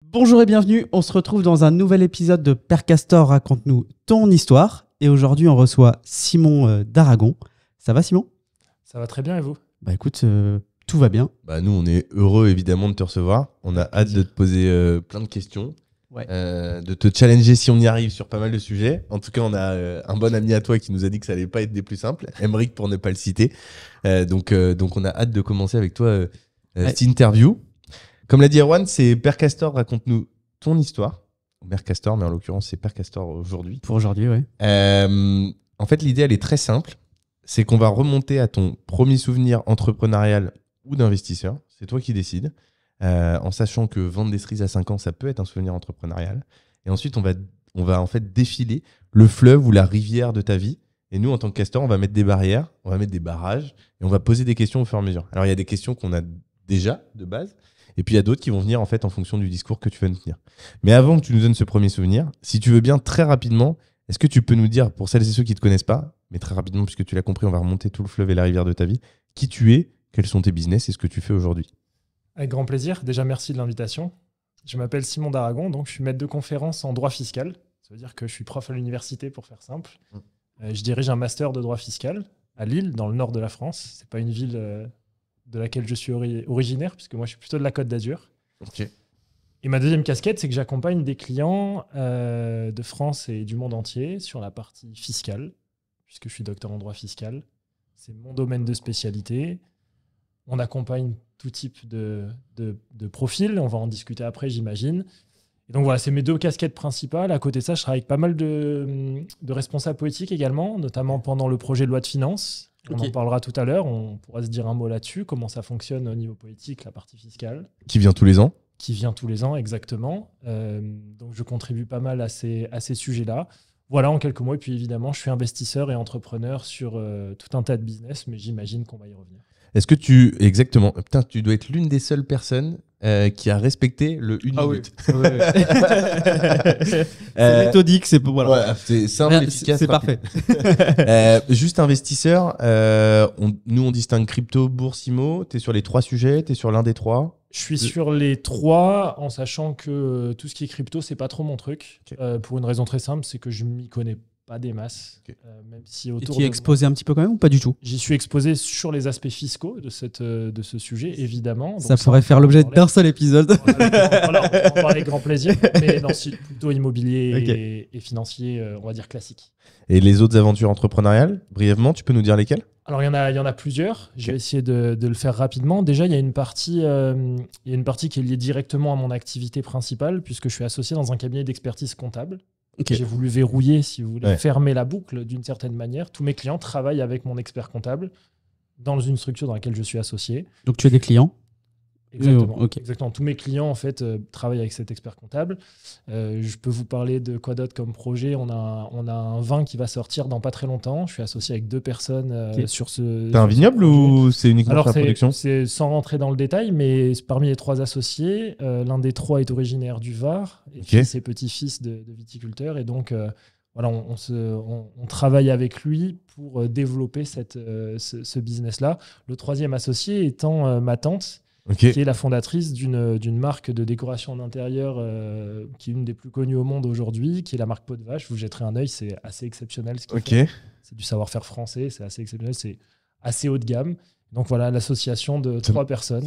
Bonjour et bienvenue, on se retrouve dans un nouvel épisode de Père Castor raconte-nous ton histoire. Et aujourd'hui on reçoit Simon d'Aragon. Ça va Simon ? Ça va très bien et vous ? Bah écoute, tout va bien. Bah nous on est heureux évidemment de te recevoir. On a hâte de te poser plein de questions, de te challenger si on y arrive sur pas mal de sujets. En tout cas on a un bon ami à toi qui nous a dit que ça allait pas être des plus simples, Emeric pour ne pas le citer. Donc on a hâte de commencer avec toi cette interview. Comme l'a dit Erwan, c'est Père Castor, raconte-nous ton histoire. Père Castor, mais en l'occurrence, c'est Père Castor aujourd'hui. Pour aujourd'hui, oui. En fait, l'idée, elle est très simple. C'est qu'on va remonter à ton premier souvenir entrepreneurial ou d'investisseur. C'est toi qui décides. En sachant que vendre des cerises à 5 ans, ça peut être un souvenir entrepreneurial. Et ensuite, on va en fait défiler le fleuve ou la rivière de ta vie. Et nous, en tant que castor, on va mettre des barrières, on va mettre des barrages et on va poser des questions au fur et à mesure. Alors, il y a des questions qu'on a déjà de base. Et puis, il y a d'autres qui vont venir en fait en fonction du discours que tu vas nous tenir. Mais avant que tu nous donnes ce premier souvenir, si tu veux bien, très rapidement, est-ce que tu peux nous dire, pour celles et ceux qui ne te connaissent pas, mais très rapidement, puisque tu l'as compris, on va remonter tout le fleuve et la rivière de ta vie, qui tu es, quels sont tes business et ce que tu fais aujourd'hui ? Avec grand plaisir. Déjà, merci de l'invitation. Je m'appelle Simon d'Aragon, donc je suis maître de conférence en droit fiscal. Ça veut dire que je suis prof à l'université, pour faire simple. Je dirige un master de droit fiscal à Lille, dans le nord de la France. Ce n'est pas une ville de laquelle je suis originaire, puisque moi, je suis plutôt de la Côte d'Azur. Ok. Et ma deuxième casquette, c'est que j'accompagne des clients de France et du monde entier sur la partie fiscale, puisque je suis docteur en droit fiscal. C'est mon domaine de spécialité. On accompagne tout type de profils. On va en discuter après, j'imagine. Et donc voilà, c'est mes deux casquettes principales. À côté de ça, je travaille avec pas mal de responsables politiques également, notamment pendant le projet de loi de finances. On en parlera tout à l'heure. On pourra se dire un mot là-dessus, comment ça fonctionne au niveau politique, la partie fiscale. Qui vient tous les ans ? Qui vient tous les ans, exactement. Donc je contribue pas mal à ces sujets-là. Voilà, en quelques mots. Et puis évidemment, je suis investisseur et entrepreneur sur tout un tas de business, mais j'imagine qu'on va y revenir. Est-ce que exactement, putain, tu dois être l'une des seules personnes qui a respecté le 1 minute. Oui. C'est méthodique, c'est voilà. Ouais, c'est simple, efficace, c'est rapide. parfait. Juste investisseur, nous on distingue crypto, bourse, IMO. T'es sur les 3 sujets, t'es sur l'un des 3 ? Je suis sur les 3, en sachant que tout ce qui est crypto, c'est pas trop mon truc. Okay. Pour une raison très simple, c'est que je m'y connais pas des masses. Okay. Même si Et tu es exposé un petit peu quand même ou pas du tout ? J'y suis exposé sur les aspects fiscaux de ce sujet, évidemment. Donc ça pourrait faire l'objet d'un seul épisode. Voilà, on en parle avec grand plaisir. Mais non, c'est plutôt immobilier et financier, on va dire classique. Et les autres aventures entrepreneuriales, brièvement, tu peux nous dire lesquelles ? Alors, il y en a plusieurs. Je vais essayer de le faire rapidement. Déjà, il y a une partie qui est liée directement à mon activité principale, puisque je suis associé dans un cabinet d'expertise comptable. Okay. J'ai voulu verrouiller, si vous voulez, fermer la boucle d'une certaine manière. Tous mes clients travaillent avec mon expert comptable dans une structure dans laquelle je suis associé. Donc, tu as des clients ? Exactement. Exactement. Tous mes clients en fait travaillent avec cet expert comptable. Je peux vous parler de quoi d'autre comme projet. On a un vin qui va sortir dans pas très longtemps. Je suis associé avec 2 personnes sur ce. T'as un vignoble ou c'est uniquement pour la production ? C'est sans rentrer dans le détail, mais parmi les 3 associés, l'un des 3 est originaire du Var et puis c'est petit-fils de viticulteur et donc. Voilà, on travaille avec lui pour développer ce business-là. Le 3e associé étant ma tante, qui est la fondatrice d'une marque de décoration d'intérieur qui est une des plus connues au monde aujourd'hui, qui est la marque Peau de Vache. Vous jetterez un œil, c'est assez exceptionnel ce qu'il fait. C'est du savoir-faire français, c'est assez exceptionnel, c'est assez haut de gamme. Donc voilà, l'association de 3 personnes.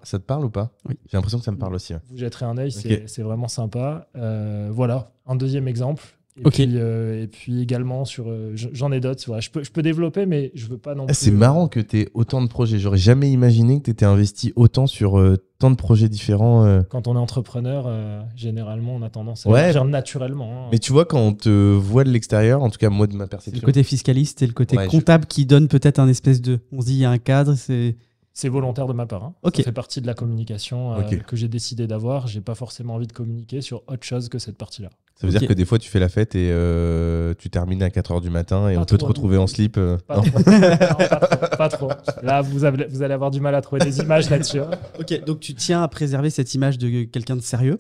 Ça te parle ou pas ? Oui. J'ai l'impression que ça me parle aussi. Ouais. Vous jetterez un œil, c'est vraiment sympa. Voilà, un deuxième exemple. Et puis également, j'en ai d'autres. Voilà, je peux développer, mais je ne veux pas non plus. C'est marrant que tu aies autant de projets. J'aurais jamais imaginé que tu étais investi autant sur tant de projets différents. Quand on est entrepreneur, généralement, on a tendance à agir naturellement. Mais tu vois, quand on te voit de l'extérieur, en tout cas moi de ma perception. C'est le côté fiscaliste et le côté comptable qui donne peut-être un espèce de... On se dit, il y a un cadre, C'est volontaire de ma part. Ça fait partie de la communication que j'ai décidé d'avoir. Je n'ai pas forcément envie de communiquer sur autre chose que cette partie-là. Ça veut dire que des fois, tu fais la fête et tu termines à 4h du matin et on peut te retrouver en slip. Pas trop. Là, vous allez avoir du mal à trouver des images là-dessus. Ok, donc tu tiens à préserver cette image de quelqu'un de sérieux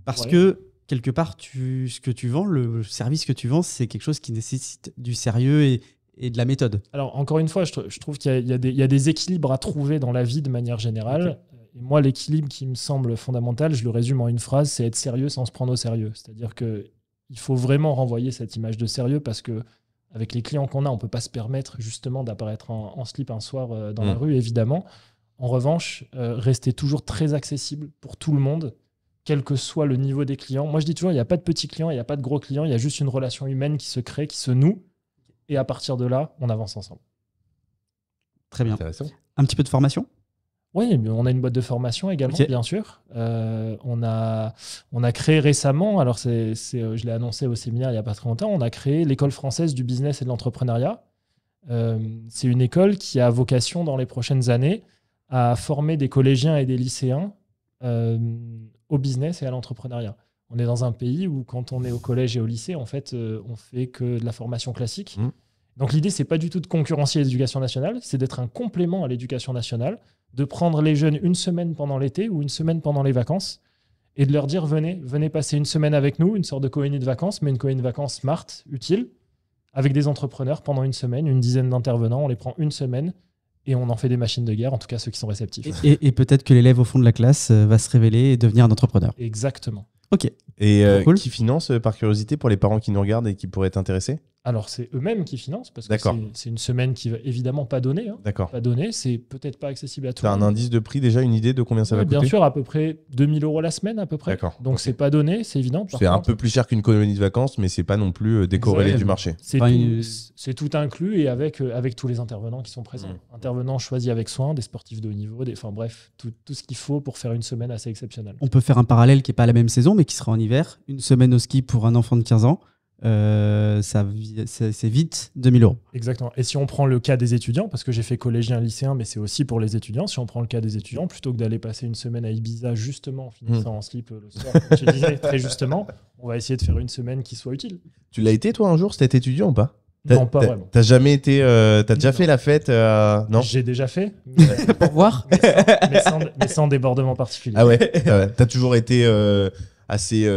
parce que, quelque part, ce que tu vends, le service que tu vends, c'est quelque chose qui nécessite du sérieux et de la méthode. Alors, encore une fois, je trouve qu'il y a des équilibres à trouver dans la vie de manière générale. Et moi, l'équilibre qui me semble fondamental, je le résume en une phrase, c'est être sérieux sans se prendre au sérieux. C'est-à-dire qu'il faut vraiment renvoyer cette image de sérieux parce que avec les clients qu'on a, on ne peut pas se permettre justement d'apparaître en slip un soir dans la rue, évidemment. En revanche, rester toujours très accessible pour tout le monde, quel que soit le niveau des clients. Moi, je dis toujours, il n'y a pas de petits clients, il n'y a pas de gros clients, il y a juste une relation humaine qui se crée, qui se noue. Et à partir de là, on avance ensemble. Très bien. Intéressant. Un petit peu de formation ? Oui, on a une boîte de formation également, Ok. bien sûr. On a créé récemment, alors je l'ai annoncé au séminaire il n'y a pas très longtemps, on a créé l'école française du business et de l'entrepreneuriat. C'est une école qui a vocation dans les prochaines années à former des collégiens et des lycéens au business et à l'entrepreneuriat. On est dans un pays où quand on est au collège et au lycée, en fait, on fait que de la formation classique. Donc l'idée, c'est pas du tout de concurrencer l'éducation nationale, c'est d'être un complément à l'éducation nationale, de prendre les jeunes une semaine pendant l'été ou une semaine pendant les vacances et de leur dire venez passer une semaine avec nous, une sorte de colonie de vacances, mais une colonie de vacances smart, utile, avec des entrepreneurs pendant une semaine, une dizaine d'intervenants, on les prend une semaine et on en fait des machines de guerre, en tout cas ceux qui sont réceptifs. Et peut-être que l'élève au fond de la classe va se révéler et devenir un entrepreneur. Exactement. Ok. Et Cool. qui finance, par curiosité, pour les parents qui nous regardent et qui pourraient être intéressés? Alors, c'est eux-mêmes qui financent, parce que D'accord. c'est une semaine qui va évidemment pas donner. D'accord. Pas donner, c'est peut-être pas accessible à tout Tu as le un monde. indice de prix déjà, une idée de combien ça va Oui, coûter? bien sûr, à peu près 2000 € la semaine, à peu près. D'accord. Donc, Ok. c'est pas donné, c'est évident. Par C'est un contre, peu plus cher qu'une colonie de vacances, mais c'est pas non plus décorrélé Exactement. du marché. c'est Enfin, c'est tout inclus et avec tous les intervenants qui sont présents. Intervenants choisis avec soin, des sportifs de haut niveau, enfin bref, tout ce qu'il faut pour faire une semaine assez exceptionnelle. On peut faire un parallèle qui n'est pas la même saison, mais qui sera en hiver. Une semaine au ski pour un enfant de 15 ans, c'est vite 2000 €. Exactement. Et si on prend le cas des étudiants, parce que j'ai fait collégien, lycéen, mais c'est aussi pour les étudiants, si on prend le cas des étudiants, plutôt que d'aller passer une semaine à Ibiza justement en finissant en slip le soir, comme je disais très justement, on va essayer de faire une semaine qui soit utile. Tu l'as été, toi, un jour, cet étudiant ou pas? Non, pas vraiment. T'as jamais été. T'as déjà Non. fait la fête non? J'ai déjà fait, Pour voir. mais sans débordement particulier. Ah ouais. T'as toujours été assez.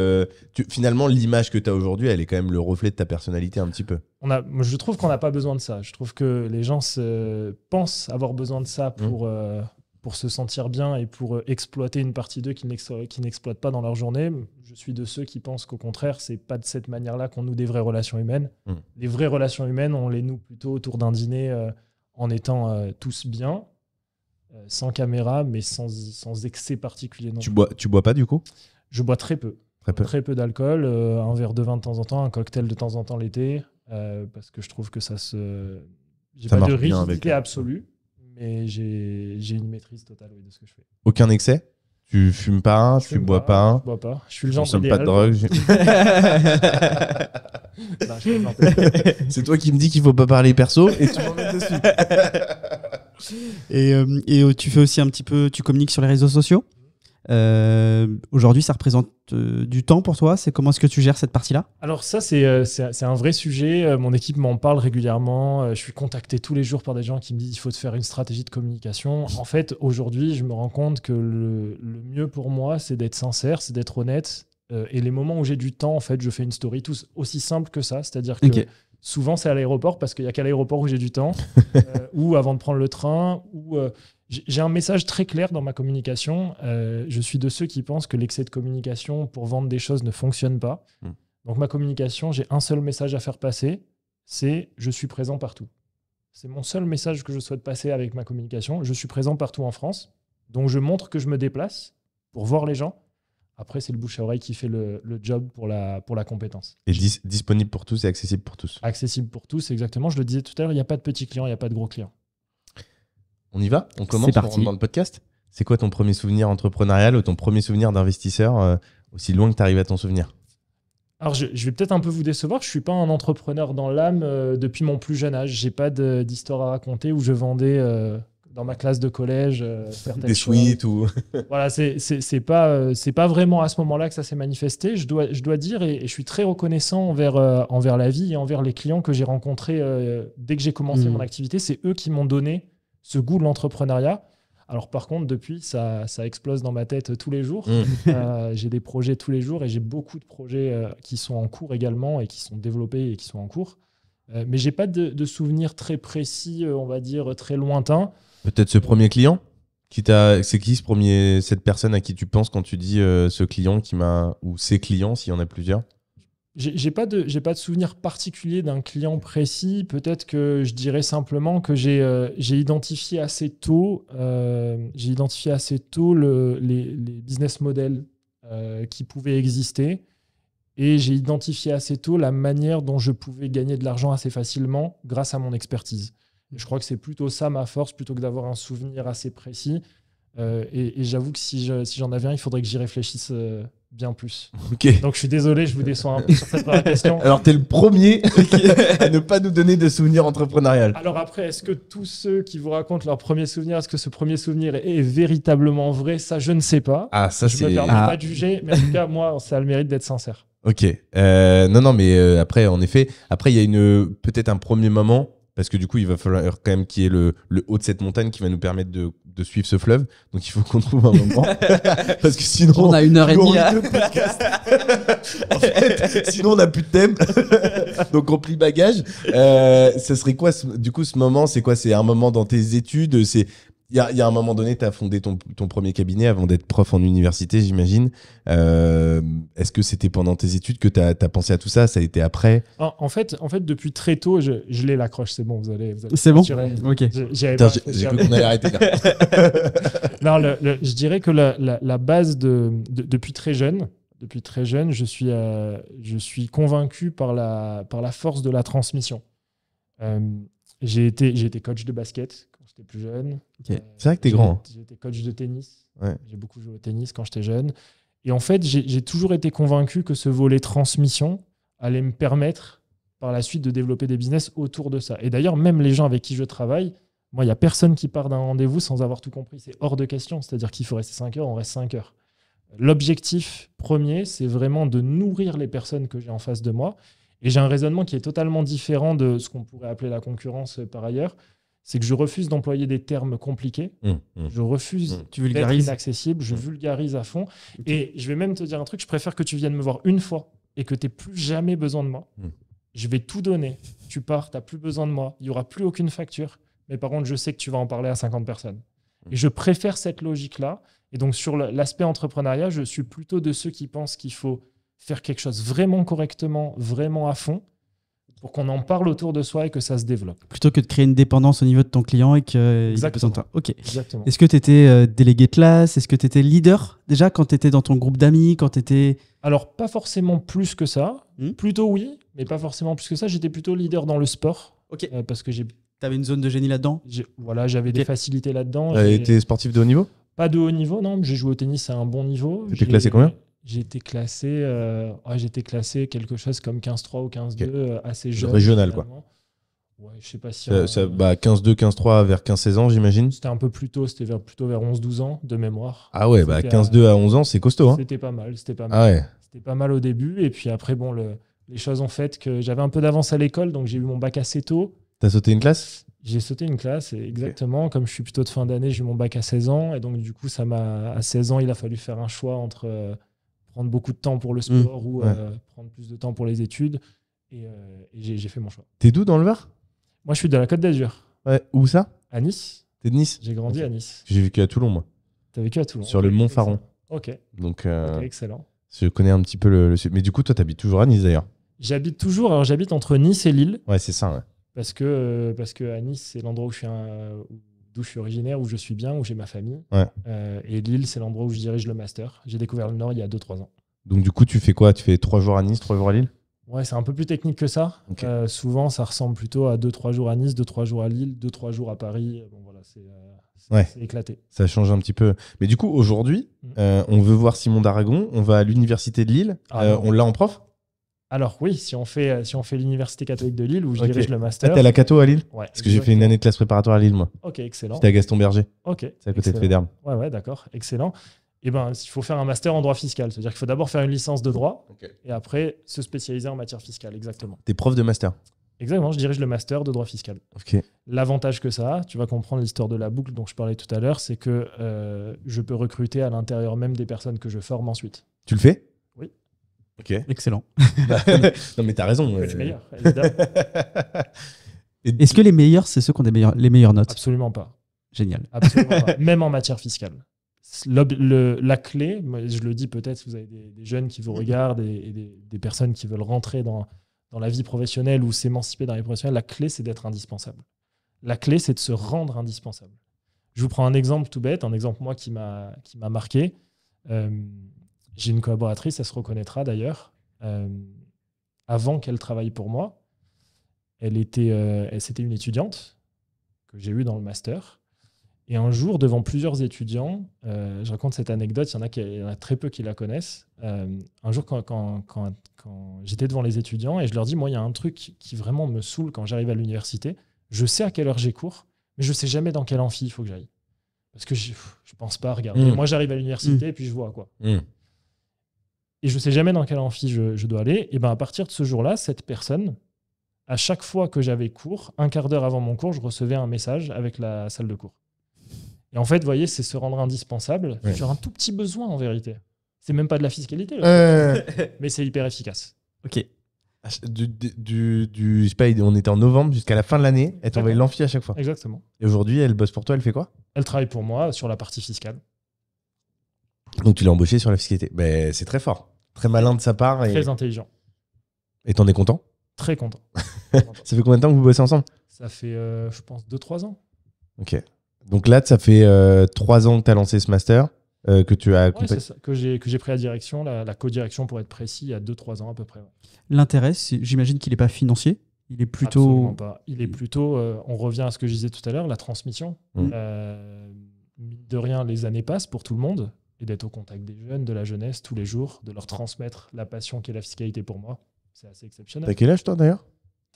Finalement, l'image que t'as aujourd'hui, elle est quand même le reflet de ta personnalité un petit peu. Je trouve qu'on n'a pas besoin de ça. Je trouve que les gens pensent avoir besoin de ça pour se sentir bien et pour exploiter une partie d'eux qu'ils n'exploitent pas dans leur journée. Je suis de ceux qui pensent qu'au contraire, c'est pas de cette manière-là qu'on noue des vraies relations humaines. Les vraies relations humaines, on les noue plutôt autour d'un dîner en étant tous bien, sans caméra, mais sans excès particulier. Non. Tu bois pas du coup? Je bois très peu. Très peu d'alcool, un verre de vin de temps en temps, un cocktail de temps en temps l'été, parce que je trouve que ça se... J'ai Ça pas de marche bien rigidité avec- absolue, mais j'ai une maîtrise totale de ce que je fais. Aucun excès? Tu fumes pas? Je Tu fume bois pas, pas? Je bois pas. Je suis le Tu genre consommes pas de idéal. drogue? Non, je plaisante. C'est toi qui me dis qu'il faut pas parler perso et tu m'en mets dessus. Et tu fais aussi un petit peu, tu communiques sur les réseaux sociaux. Aujourd'hui, ça représente du temps pour toi. Comment est-ce que tu gères cette partie-là? Alors ça, c'est un vrai sujet. Mon équipe m'en parle régulièrement. Je suis contacté tous les jours par des gens qui me disent il faut te faire une stratégie de communication. En fait, aujourd'hui, je me rends compte que le mieux pour moi, c'est d'être sincère, c'est d'être honnête. Et les moments où j'ai du temps, en fait, je fais une story, tout aussi simple que ça. C'est-à-dire que Ok. souvent, c'est à l'aéroport parce qu'il n'y a qu'à l'aéroport où j'ai du temps, ou avant de prendre le train, ou... J'ai un message très clair dans ma communication. Je suis de ceux qui pensent que l'excès de communication pour vendre des choses ne fonctionne pas. Donc ma communication, j'ai un seul message à faire passer, c'est « je suis présent partout ». C'est mon seul message que je souhaite passer avec ma communication. Je suis présent partout en France. Donc je montre que je me déplace pour voir les gens. Après, c'est le bouche à oreille qui fait le job pour la compétence. Et disponible pour tous et accessible pour tous. Accessible pour tous, exactement. Je le disais tout à l'heure, il n'y a pas de petits clients, il n'y a pas de gros clients. On y va? On commence? C'est parti. On rentre dans le podcast? C'est quoi ton premier souvenir entrepreneurial ou ton premier souvenir d'investisseur aussi loin que tu arrives à ton souvenir? Alors, je vais peut-être un peu vous décevoir. Je ne suis pas un entrepreneur dans l'âme depuis mon plus jeune âge. Je n'ai pas d'histoire à raconter où je vendais dans ma classe de collège certaines Des choses. suites ou... Voilà, c'est pas vraiment à ce moment-là que ça s'est manifesté. Je dois dire, et je suis très reconnaissant envers la vie et envers les clients que j'ai rencontrés dès que j'ai commencé mon activité. C'est eux qui m'ont donné ce goût de l'entrepreneuriat. Alors par contre, depuis, ça explose dans ma tête tous les jours. J'ai des projets tous les jours et j'ai beaucoup de projets qui sont en cours également et qui sont développés et qui sont en cours. Mais j'ai pas de souvenirs très précis, on va dire très lointains. Peut-être ce premier client C'est qui cette personne à qui tu penses quand tu dis ce client qui m'a, ou ces clients s'il y en a plusieurs? J'ai pas de souvenir particulier d'un client précis. Peut-être que je dirais simplement que j'ai identifié assez tôt, les business models qui pouvaient exister, et j'ai identifié assez tôt la manière dont je pouvais gagner de l'argent assez facilement grâce à mon expertise. Et je crois que c'est plutôt ça ma force, plutôt que d'avoir un souvenir assez précis. Et j'avoue que si j'en avais un, il faudrait que j'y réfléchisse bien plus. Ok. Donc je suis désolé, je vous déçois un peu sur cette première question. Alors t'es le premier à ne pas nous donner de souvenirs entrepreneurial. Alors après, est-ce que tous ceux qui vous racontent leur premier souvenir, est-ce que ce premier souvenir est véritablement vrai? Ça, je ne sais pas. Ah, ça Je me permets pas de juger, mais en tout cas, moi, ça a le mérite d'être sincère. Ok. Non, mais après, en effet, après, il y a peut-être un premier moment, parce que du coup, il va falloir quand même qu'il y ait le haut de cette montagne qui va nous permettre de suivre ce fleuve. Donc, il faut qu'on trouve un moment. Parce que sinon, on a 1h30. En fait, sinon, on n'a plus de thème. Donc, on plie bagage. Ça serait quoi, du coup, ce moment? C'est quoi? C'est un moment dans tes études? Il y a un moment donné, tu as fondé ton premier cabinet avant d'être prof en université, j'imagine. Est-ce que c'était pendant tes études que tu as pensé à tout ça? Ça a été après? En fait, depuis très tôt, je l'ai l'accroche, c'est bon, vous allez c'est bon. Ok. J'ai cru qu'on allait arrêter là. Non, je dirais que la base depuis très jeune, je suis convaincu par la force de la transmission. J'ai été coach de basket quand j'étais plus jeune. Okay. C'est vrai que t'es grand. Hein. J'ai été coach de tennis. Ouais. J'ai beaucoup joué au tennis quand j'étais jeune. Et en fait, j'ai toujours été convaincu que ce volet transmission allait me permettre par la suite de développer des business autour de ça. Et d'ailleurs, même les gens avec qui je travaille, moi, il n'y a personne qui part d'un rendez-vous sans avoir tout compris. C'est hors de question. C'est-à-dire qu'il faut rester 5 heures, on reste 5 heures. L'objectif premier, c'est vraiment de nourrir les personnes que j'ai en face de moi. Et j'ai un raisonnement qui est totalement différent de ce qu'on pourrait appeler la concurrence par ailleurs. C'est que je refuse d'employer des termes compliqués. Je refuse d'être inaccessible. Je vulgarise à fond. Et je vais même te dire un truc, je préfère que tu viennes me voir une fois et que tu n'aies plus jamais besoin de moi. Je vais tout donner. Tu pars, tu n'as plus besoin de moi. Il n'y aura plus aucune facture. Mais par contre, je sais que tu vas en parler à 50 personnes. Et je préfère cette logique-là. Et donc, sur l'aspect entrepreneuriat, je suis plutôt de ceux qui pensent qu'il faut faire quelque chose vraiment correctement, vraiment à fond, pour qu'on en parle autour de soi et que ça se développe. Plutôt que de créer une dépendance au niveau de ton client et qu'il ait besoin de toi. Ok. Exactement. Est-ce que tu étais délégué de classe? Est-ce que tu étais leader déjà quand tu étais dans ton groupe d'amis? Alors, pas forcément plus que ça. Plutôt oui, mais pas forcément plus que ça. J'étais plutôt leader dans le sport. Ok. Parce que t'avais une zone de génie là-dedans? J'avais des facilités là-dedans. T'es sportif de haut niveau? Pas de haut niveau, non. J'ai joué au tennis à un bon niveau. T'étais classé combien? J'ai été classé quelque chose comme 15-3 ou 15-2, assez jeune. Régional, quoi. Ouais, je sais pas si... 15-2, 15-3 vers 15-16 ans, j'imagine. C'était un peu plus tôt, c'était plutôt vers 11-12 ans de mémoire. Ah ouais, 15-2 à 11 ans, c'est costaud. Hein. C'était pas mal. Ah ouais. C'était pas mal au début. Et puis après, bon, les choses ont fait que j'avais un peu d'avance à l'école, donc j'ai eu mon bac assez tôt. T'as sauté une classe? J'ai sauté une classe, exactement. Comme je suis plutôt de fin d'année, j'ai eu mon bac à 16 ans. Et donc, du coup, à 16 ans, il a fallu faire un choix entre prendre beaucoup de temps pour le sport ou prendre plus de temps pour les études. Et j'ai fait mon choix. T'es d'où dans le Var? Moi, je suis de la Côte d'Azur. Ouais. Où ça? À Nice. T'es de Nice? J'ai grandi à Nice. J'ai vécu à Toulon, moi. T'as vécu à Toulon? Sur le Mont Faron. Ok. Donc, excellent. Je connais un petit peu le sud. Mais du coup, toi, t'habites toujours à Nice, d'ailleurs? J'habite toujours. Alors, j'habite entre Nice et Lille. Ouais, c'est ça, ouais. Parce que à Nice, c'est l'endroit d'où je suis originaire, où je suis bien, où j'ai ma famille. Ouais. Et Lille, c'est l'endroit où je dirige le master. J'ai découvert le Nord il y a 2-3 ans. Donc, du coup, tu fais quoi? Tu fais 3 jours à Nice, 3 jours à Lille? Ouais, c'est un peu plus technique que ça. Okay. Souvent, ça ressemble plutôt à 2-3 jours à Nice, 2-3 jours à Lille, 2-3 jours à Paris. Bon, voilà, c'est éclaté. Ça change un petit peu. Mais du coup, aujourd'hui, on veut voir Simon d'Aragon. On va à l'université de Lille. On l'a en prof? Alors oui, si on fait l'université catholique de Lille, où je dirige le master. T'es à la Cato à Lille? Ouais. Parce que j'ai fait une année de classe préparatoire à Lille, moi. Ok, excellent. J'étais à Gaston Berger. Ok. C'est à côté de Féderne. Ouais, d'accord, excellent. Eh ben, il faut faire un master en droit fiscal. C'est-à-dire qu'il faut d'abord faire une licence de droit et après se spécialiser en matière fiscale, exactement. T'es prof de master? Exactement, je dirige le master de droit fiscal. Okay. L'avantage que ça a, tu vas comprendre l'histoire de la boucle dont je parlais tout à l'heure, c'est que je peux recruter à l'intérieur même des personnes que je forme ensuite. Tu le fais? Oui. Ok. Excellent. Non mais t'as raison. Les meilleurs, évidemment. Est-ce que les meilleurs, c'est ceux qui ont les meilleures notes? Absolument pas. Génial. Absolument pas. Même en matière fiscale. La clé, je le dis peut-être si vous avez des jeunes qui vous regardent et des personnes qui veulent rentrer dans la vie professionnelle ou s'émanciper dans la vie professionnelle, la clé, c'est d'être indispensable. La clé, c'est de se rendre indispensable. Je vous prends un exemple tout bête, un exemple moi qui m'a marqué. J'ai une collaboratrice, elle se reconnaîtra d'ailleurs. Avant qu'elle travaille pour moi, c'était une étudiante que j'ai eue dans le master. Et un jour, devant plusieurs étudiants, je raconte cette anecdote, il y en a très peu qui la connaissent. Un jour, quand j'étais devant les étudiants et je leur dis, moi, il y a un truc qui vraiment me saoule quand j'arrive à l'université. Je sais à quelle heure j'ai cours, mais je ne sais jamais dans quel amphi il faut que j'aille. Parce que je ne pense pas regarder. Moi, j'arrive à l'université et puis je vois quoi. Et je ne sais jamais dans quel amphi je dois aller. Et ben, à partir de ce jour-là, cette personne, à chaque fois que j'avais cours, un quart d'heure avant mon cours, je recevais un message avec la salle de cours. Et en fait, vous voyez, c'est se rendre indispensable sur un tout petit besoin en vérité. C'est même pas de la fiscalité, mais c'est hyper efficace. Ok. Je sais pas, on était en novembre jusqu'à la fin de l'année. Elle t'envoyait l'amphi à chaque fois. Exactement. Et aujourd'hui, elle bosse pour toi, elle fait quoi? Elle travaille pour moi sur la partie fiscale. Donc tu l'as embauchée sur la fiscalité. Ben, c'est très fort. Très malin de sa part. Très intelligent. Et t'en es content? Très content. Ça fait combien de temps que vous bossez ensemble? Ça fait, je pense, 2-3 ans. Ok. Donc là, ça fait 3 ans que tu as lancé ce master, que tu as accompagné. C'est ça, que j'ai pris la direction, la co-direction pour être précis, il y a 2-3 ans à peu près. Ouais. L'intérêt, j'imagine qu'il n'est pas financier. Il est plutôt. Absolument pas. Il est plutôt, on revient à ce que je disais tout à l'heure, la transmission. Mine de rien, les années passent pour tout le monde. Et d'être au contact des jeunes, de la jeunesse, tous les jours, de leur transmettre la passion qu'est la fiscalité pour moi, c'est assez exceptionnel. T'as quel âge toi d'ailleurs?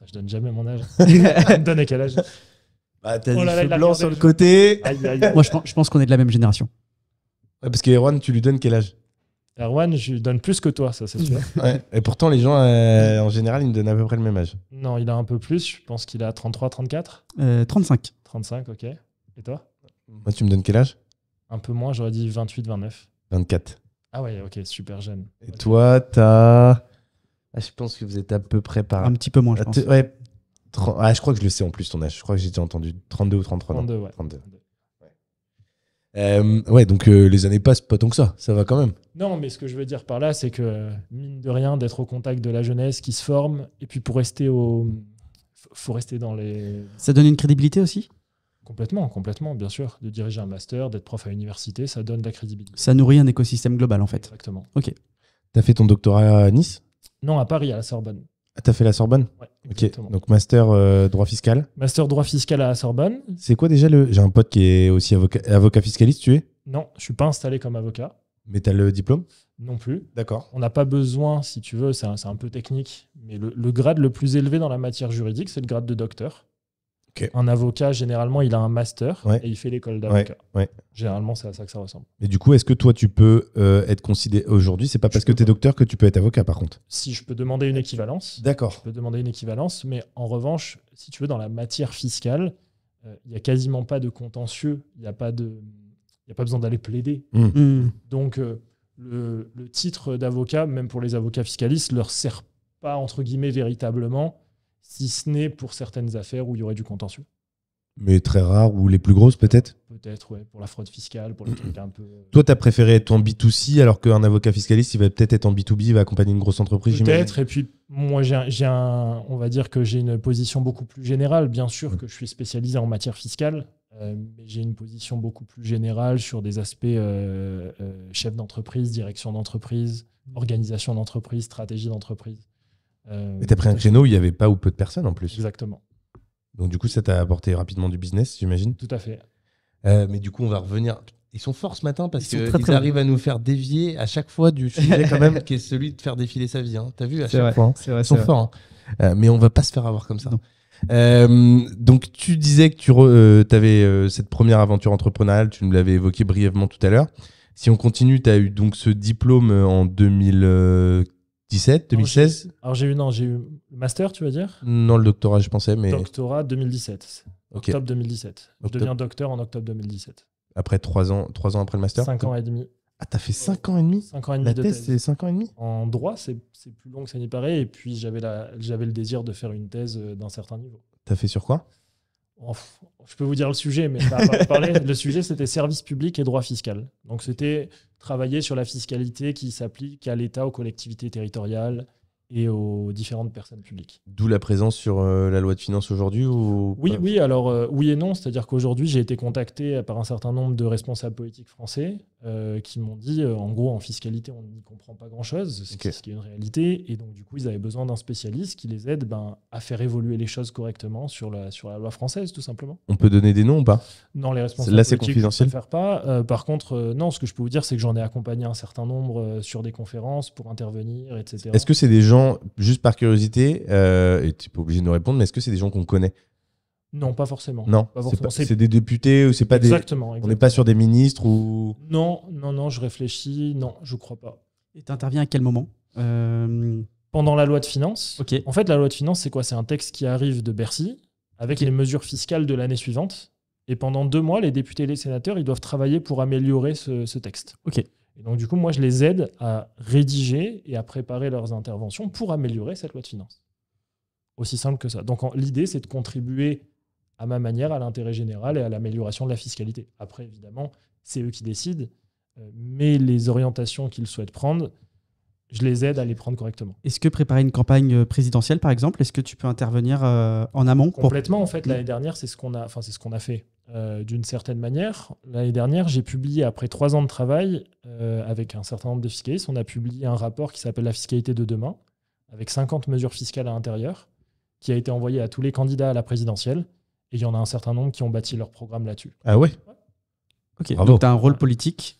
Je donne jamais mon âge. Me donne à quel âge? Bah, t'as des cheveux blancs sur le côté. Moi, je pense qu'on est de la même génération. Ouais, parce qu'Erwan, tu lui donnes quel âge? Erwan, je lui donne plus que toi, ça c'est sûr. Ouais. Et pourtant, les gens, en général, ils me donnent à peu près le même âge. Non, il a un peu plus. Je pense qu'il a 33, 34. 35. 35, ok. Et toi? Moi, tu me donnes quel âge? Un peu moins, j'aurais dit 28, 29. 24. Ah ouais, ok, super jeune. Et toi, t'as... Ah, je pense que vous êtes à peu près par... Un petit peu moins, je pense. Ouais. Je crois que je le sais en plus ton âge. Je crois que j'ai déjà entendu 32 ou 33 ans. 32, ouais. 32. Ouais, donc les années passent pas tant que ça. Ça va quand même. Non, mais ce que je veux dire par là, c'est que, mine de rien, d'être au contact de la jeunesse qui se forme, et puis pour rester faut rester dans les... Ça donne une crédibilité aussi? Complètement, bien sûr. De diriger un master, d'être prof à l'université, ça donne de la crédibilité. Ça nourrit un écosystème global, en fait. Exactement. Ok. T'as fait ton doctorat à Nice? Non, à Paris, à la Sorbonne. Ah, t'as fait la Sorbonne? Ouais, ok. exactement. Donc master droit fiscal. Master droit fiscal à la Sorbonne. C'est quoi déjà J'ai un pote qui est aussi avocat fiscaliste, tu es? Non, je suis pas installé comme avocat. Mais t'as le diplôme? Non plus. D'accord. On n'a pas besoin, si tu veux, c'est un peu technique, mais le grade le plus élevé dans la matière juridique, c'est le grade de docteur. Okay. Un avocat, généralement, il a un master et il fait l'école d'avocat. Ouais. Généralement, c'est à ça que ça ressemble. Mais du coup, est-ce que toi, tu peux être considéré aujourd'hui? C'est pas parce que tu es docteur que tu peux être avocat, par contre? Si je peux demander une équivalence. D'accord. Je peux demander une équivalence, mais en revanche, si tu veux, dans la matière fiscale, il n'y a quasiment pas de contentieux. Il n'y a pas besoin d'aller plaider. Donc, le titre d'avocat, même pour les avocats fiscalistes, ne leur sert pas, entre guillemets, véritablement, si ce n'est pour certaines affaires où il y aurait du contentieux. Mais très rare, ou les plus grosses peut-être? Peut-être, ouais, pour la fraude fiscale, pour les trucs un peu... Toi, tu as préféré être en B2C, alors qu'un avocat fiscaliste, il va peut-être être en B2B, il va accompagner une grosse entreprise, peut-être, et puis moi, on va dire que j'ai une position beaucoup plus générale. Bien sûr que je suis spécialisé en matière fiscale, mais j'ai une position beaucoup plus générale sur des aspects chef d'entreprise, direction d'entreprise, organisation d'entreprise, stratégie d'entreprise. Et tu as pris un créneau où il n'y avait pas ou peu de personnes en plus. Exactement. Donc du coup, ça t'a apporté rapidement du business, j'imagine. Tout à fait. Mais du coup, on va revenir. Ils sont forts ce matin parce qu'ils arrivent à nous faire dévier à chaque fois du sujet quand même, qui est celui de faire défiler sa vie. Hein. T'as vu à chaque fois. Hein. C'est vrai, ils sont forts. Hein. Mais on va pas se faire avoir comme ça. Donc tu disais que tu avais cette première aventure entrepreneuriale, tu nous l'avais évoqué brièvement tout à l'heure. Si on continue, tu as eu donc ce diplôme en 2017, 2016. Alors j'ai eu le master, tu veux dire? Non, le doctorat, je pensais, mais... Doctorat 2017. Okay. Octobre 2017. Je deviens docteur en octobre 2017. Après 3 ans après le master? 5 ans et demi. Ah, t'as fait 5 ans et demi? 5 ans et demi la de thèse, c'est 5 ans et demi? En droit, c'est plus long que ça n'y paraît. Et puis j'avais le désir de faire une thèse d'un certain niveau. T'as fait sur quoi? Je peux vous dire le sujet, mais ça va parler. Le sujet, c'était service public et droit fiscal. Donc, c'était travailler sur la fiscalité qui s'applique à l'État, aux collectivités territoriales et aux différentes personnes publiques. D'où la présence sur la loi de finances aujourd'hui ou Oui, pas? oui, alors oui et non. C'est-à-dire qu'aujourd'hui, j'ai été contacté par un certain nombre de responsables politiques français qui m'ont dit, en gros, en fiscalité, on n'y comprend pas grand-chose, ce qui est une réalité. Et donc, du coup, ils avaient besoin d'un spécialiste qui les aide à faire évoluer les choses correctement sur la loi française, tout simplement. On peut donner des noms ou pas? Non, les responsables Là, c'est politiques, confidentiel. je ne préfère pas. Par contre, non, ce que je peux vous dire, c'est que j'en ai accompagné un certain nombre sur des conférences pour intervenir, etc. Est-ce que c'est des gens, juste par curiosité, et tu n'es pas obligé de nous répondre, mais est-ce que c'est des gens qu'on connaît? Non, pas forcément. Non, pas forcément. c'est des députés ou c'est pas Exactement. On n'est pas sur des ministres ou... Non, je réfléchis. Non, je crois pas. Et tu interviens à quel moment? Pendant la loi de finances. Ok. En fait, la loi de finances, c'est quoi? C'est un texte qui arrive de Bercy avec les mesures fiscales de l'année suivante. Et pendant 2 mois, les députés et les sénateurs, ils doivent travailler pour améliorer ce texte. Ok. Et donc, du coup, moi, je les aide à rédiger et à préparer leurs interventions pour améliorer cette loi de finances. Aussi simple que ça. Donc, l'idée, c'est de contribuer à ma manière à l'intérêt général et à l'amélioration de la fiscalité. Après, évidemment, c'est eux qui décident, mais les orientations qu'ils souhaitent prendre, je les aide à les prendre correctement. Est-ce que préparer une campagne présidentielle, par exemple, est-ce que tu peux intervenir en amont? Complètement, en fait, l'année dernière, c'est ce qu'on a fait d'une certaine manière. L'année dernière, j'ai publié, après 3 ans de travail, avec un certain nombre de fiscalistes, on a publié un rapport qui s'appelle La fiscalité de demain, avec 50 mesures fiscales à l'intérieur, qui a été envoyé à tous les candidats à la présidentielle. Et il y en a un certain nombre qui ont bâti leur programme là-dessus. Ah ouais? Ok, bravo. donc tu as un rôle politique.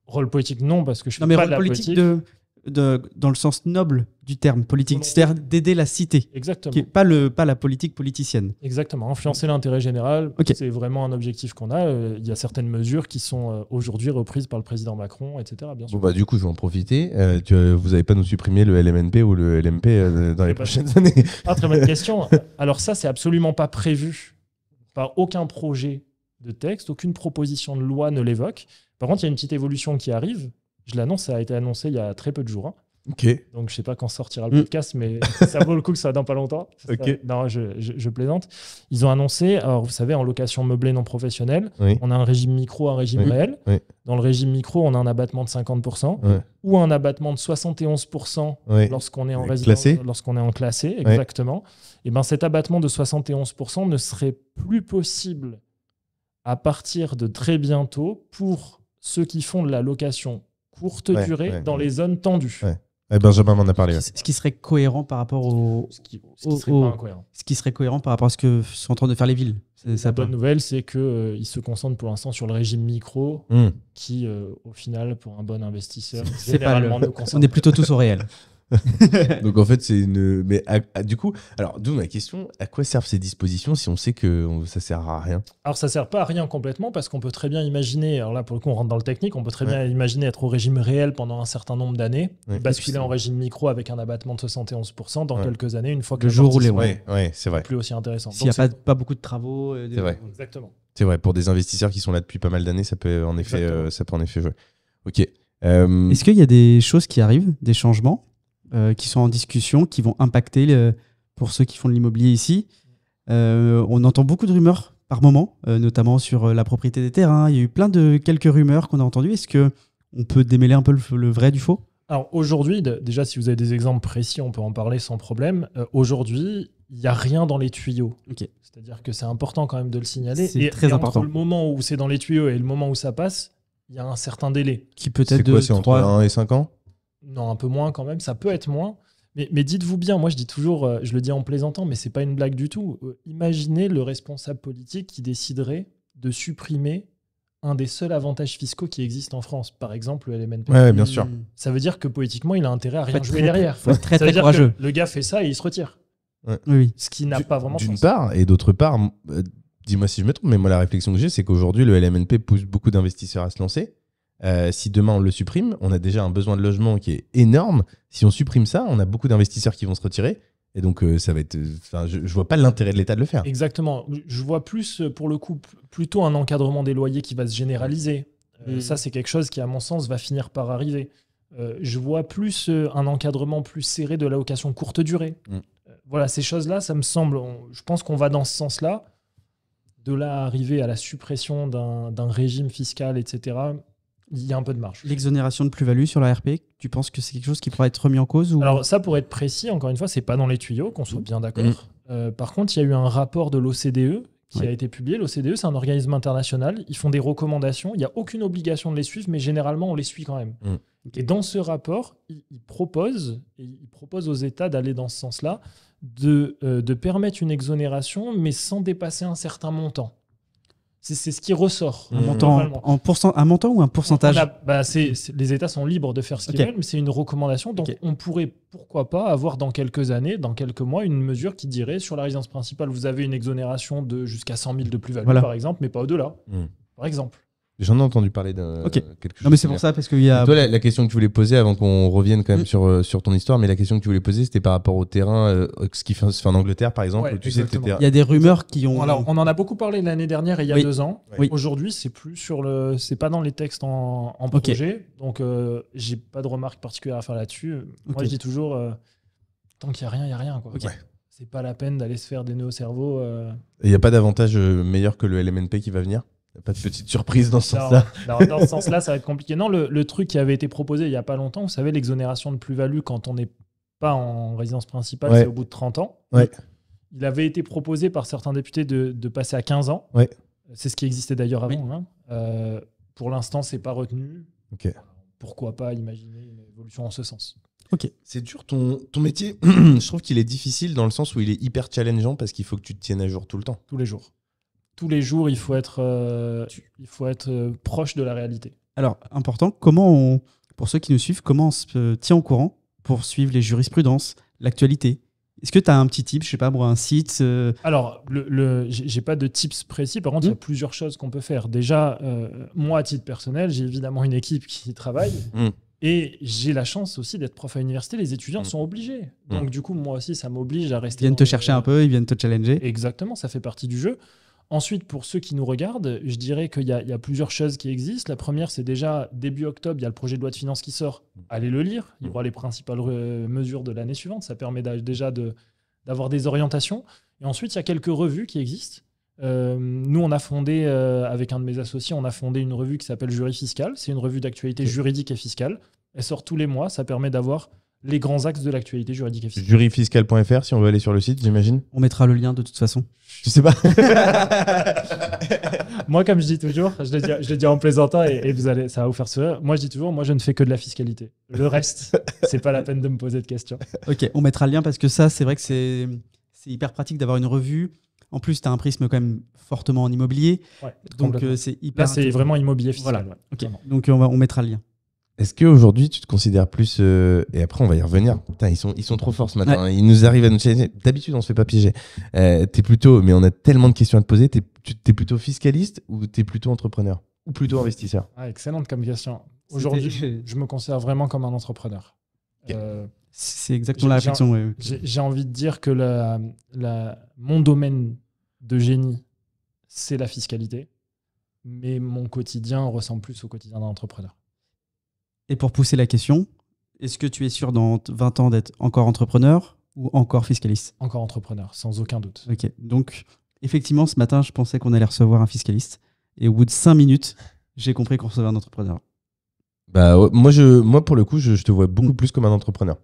Rôle politique, non, parce que je Non, fais mais pas rôle de la politique politique. dans le sens noble du terme politique, Volonté. c'est-à-dire d'aider la cité, Exactement. qui est pas la politique politicienne. Exactement. Influencer l'intérêt général, Ok. c'est vraiment un objectif qu'on a. Il y a certaines mesures qui sont aujourd'hui reprises par le président Macron, etc. Bien sûr. Bon, bah, du coup, je vais en profiter. Vous n'avez pas nous supprimer le LMNP ou le LMP dans les prochaines années? Ah, très bonne question. Alors ça, c'est absolument pas prévu par aucun projet de texte, aucune proposition de loi ne l'évoque. Par contre, il y a une petite évolution qui arrive. Je l'annonce, ça a été annoncé il y a très peu de jours. Ok. Donc, je ne sais pas quand sortira le podcast, mais ça vaut le coup que ça soit dans pas longtemps. Ok. Non, je plaisante. Ils ont annoncé, alors vous savez, en location meublée non professionnelle, Oui. on a un régime micro, un régime réel. Oui. Dans le régime micro, on a un abattement de 50% Ouais. ou un abattement de 71% Oui. lorsqu'on est en Classé. lorsqu'on est en classé, exactement. Et ben cet abattement de 71% ne serait plus possible à partir de très bientôt pour ceux qui font de la location courte durée dans les zones tendues. Ouais. Benjamin m'en a parlé. Ouais. Ce qui serait cohérent par rapport Ce qui serait pas incohérent. Ce qui serait cohérent par rapport à ce que sont en train de faire les villes. La bonne nouvelle, c'est qu'ils se concentrent pour l'instant sur le régime micro, qui, au final, pour un bon investisseur, généralement ne concerne on est plutôt tous au réel. Donc en fait, c'est une. Mais du coup, alors d'où ma question, à quoi servent ces dispositions si on sait que ça sert à rien? Alors ça sert pas à rien complètement parce qu'on peut très bien imaginer, alors là pour le coup on rentre dans le technique, on peut très bien imaginer être au régime réel pendant un certain nombre d'années, basculer en régime micro avec un abattement de 71% dans quelques années, une fois que le jour où les c'est vrai. Plus aussi intéressant. S'il n'y a pas beaucoup de travaux. C'est vrai. Exactement. C'est vrai, pour des investisseurs qui sont là depuis pas mal d'années, ça peut en effet jouer. Ok. Est-ce qu'il y a des choses qui arrivent, des changements qui sont en discussion, qui vont impacter pour ceux qui font de l'immobilier ici? On entend beaucoup de rumeurs par moment, notamment sur la propriété des terrains. Il y a eu quelques rumeurs qu'on a entendues. Est-ce qu'on peut démêler un peu le vrai du faux? Alors aujourd'hui, déjà si vous avez des exemples précis, on peut en parler sans problème. Aujourd'hui, il n'y a rien dans les tuyaux. Okay. C'est-à-dire que c'est important quand même de le signaler. C'est très important. Entre le moment où c'est dans les tuyaux et le moment où ça passe, il y a un certain délai. Qui peut être c'est entre 1 et 5 ans? Non, un peu moins quand même, ça peut être moins. Mais dites-vous bien, moi je dis toujours, je le dis en plaisantant, mais c'est pas une blague du tout. Imaginez le responsable politique qui déciderait de supprimer un des seuls avantages fiscaux qui existent en France, par exemple le LMNP. Ouais, bien sûr. Ça veut dire que politiquement, il a intérêt à rien jouer derrière. Faut être très, très courageux. Le gars fait ça et il se retire. Ouais. Oui. Ce qui n'a pas vraiment de sens. D'une part, et d'autre part, dis-moi si je me trompe, mais moi la réflexion que j'ai, c'est qu'aujourd'hui, le LMNP pousse beaucoup d'investisseurs à se lancer. Si demain on le supprime, on a déjà un besoin de logement qui est énorme. Si on supprime ça, on a beaucoup d'investisseurs qui vont se retirer. Et donc, ça va être. Je vois pas l'intérêt de l'État de le faire. Exactement. Je vois plus, pour le coup, plutôt un encadrement des loyers qui va se généraliser. Ça, c'est quelque chose qui, à mon sens, va finir par arriver. Je vois plus un encadrement plus serré de la location courte durée. Voilà, ces choses-là, ça me semble. Je pense qu'on va dans ce sens-là. De là à arriver à la suppression d'un régime fiscal, etc., il y a un peu de marge. L'exonération de plus-value sur la RP, tu penses que c'est quelque chose qui pourrait être remis en cause ou... Alors ça, pour être précis, encore une fois, c'est pas dans les tuyaux, qu'on soit bien d'accord. Par contre, il y a eu un rapport de l'OCDE qui a été publié. L'OCDE, c'est un organisme international. Ils font des recommandations. Il n'y a aucune obligation de les suivre, mais généralement, on les suit quand même. Et dans ce rapport, ils proposent aux États d'aller dans ce sens-là, de permettre une exonération, mais sans dépasser un certain montant. C'est ce qui ressort. Un montant ou un pourcentage? Les États sont libres de faire ce qu'ils veulent, mais c'est une recommandation. Donc, on pourrait, pourquoi pas, avoir dans quelques années, dans quelques mois, une mesure qui dirait sur la résidence principale, vous avez une exonération de jusqu'à 100 000 de plus-value, par exemple, mais pas au-delà, par exemple. J'en ai entendu parler d'un quelque chose. Non, mais c'est pour ça, parce qu'il y a... Toi, la question que tu voulais poser, avant qu'on revienne quand même sur ton histoire, mais la question que tu voulais poser, c'était par rapport au terrain, ce qui se fait en Angleterre, par exemple. Ouais, tu sais, il y a des rumeurs qui ont... Alors, on en a beaucoup parlé l'année dernière et il y a 2 ans. Oui. Aujourd'hui, c'est pas dans les textes en projet. Donc, j'ai pas de remarques particulières à faire là-dessus. Moi, je dis toujours, tant qu'il n'y a rien, il n'y a rien. C'est pas la peine d'aller se faire des nœuds au cerveau. Il n'y a pas d'avantage meilleur que le LMNP qui va venir? Pas de petite surprise dans ce sens-là? Dans ce sens-là, ça va être compliqué. Non, le truc qui avait été proposé il n'y a pas longtemps, vous savez, l'exonération de plus-value quand on n'est pas en résidence principale, c'est au bout de 30 ans. Il avait été proposé par certains députés de passer à 15 ans. C'est ce qui existait d'ailleurs avant. Pour l'instant, ce n'est pas retenu. Pourquoi pas imaginer une évolution en ce sens? C'est dur ton métier. Je trouve qu'il est difficile dans le sens où il est hyper challengeant parce qu'il faut que tu te tiennes à jour tout le temps. Tous les jours. Tous les jours, il faut être proche de la réalité. Alors, important, pour ceux qui nous suivent, comment on se tient au courant pour suivre les jurisprudences, l'actualité? Est-ce que tu as un petit tip, je sais pas, un site Alors, j'ai pas de tips précis. Par contre, il y a plusieurs choses qu'on peut faire. Déjà, moi, à titre personnel, j'ai évidemment une équipe qui travaille. Et j'ai la chance aussi d'être prof à l'université. Les étudiants sont obligés. Donc, du coup, moi aussi, ça m'oblige à rester... Ils viennent te chercher un peu, ils viennent te challenger. Exactement, ça fait partie du jeu. Ensuite, pour ceux qui nous regardent, je dirais qu'il y a plusieurs choses qui existent. La première, c'est déjà début octobre, il y a le projet de loi de finances qui sort. Allez le lire. Il y aura les principales mesures de l'année suivante. Ça permet déjà d'avoir des orientations. Et ensuite, il y a quelques revues qui existent. Nous, on a fondé, avec un de mes associés, on a fondé une revue qui s'appelle Jury Fiscal. C'est une revue d'actualité juridique et fiscale. Elle sort tous les mois. Ça permet d'avoir les grands axes de l'actualité juridique et fiscale. Juryfiscal.fr, si on veut aller sur le site, j'imagine. On mettra le lien de toute façon. Je sais pas. Moi, comme je dis toujours, je le dis en plaisantant et ça va vous faire sourire. Moi, je dis toujours, moi, je ne fais que de la fiscalité. Le reste, c'est pas la peine de me poser de questions. Ok, on mettra le lien parce que ça, c'est vrai que c'est hyper pratique d'avoir une revue. En plus, tu as un prisme quand même fortement en immobilier. Donc, c'est hyper... Là, c'est vraiment immobilier fiscal. Voilà. Okay. Donc, on mettra le lien. Est-ce qu'aujourd'hui, tu te considères plus... et après, on va y revenir. Putain, ils sont trop forts ce matin. Ouais. Ils nous arrivent à nous challenger. D'habitude, on se fait pas piéger. T'es plutôt... Mais on a tellement de questions à te poser. T'es plutôt fiscaliste ou t'es plutôt entrepreneur? Ou plutôt investisseur? Excellente comme question. Aujourd'hui, je me considère vraiment comme un entrepreneur. C'est exactement la réflexion. J'ai envie de dire que mon domaine de génie, c'est la fiscalité. Mais mon quotidien ressemble plus au quotidien d'un entrepreneur. Et pour pousser la question, est-ce que tu es sûr dans 20 ans d'être encore entrepreneur ou encore fiscaliste? Encore entrepreneur, sans aucun doute. Ok, donc effectivement, ce matin, je pensais qu'on allait recevoir un fiscaliste. Et au bout de 5 minutes, j'ai compris qu'on recevait un entrepreneur. Bah, moi, pour le coup, je te vois beaucoup plus comme un entrepreneur.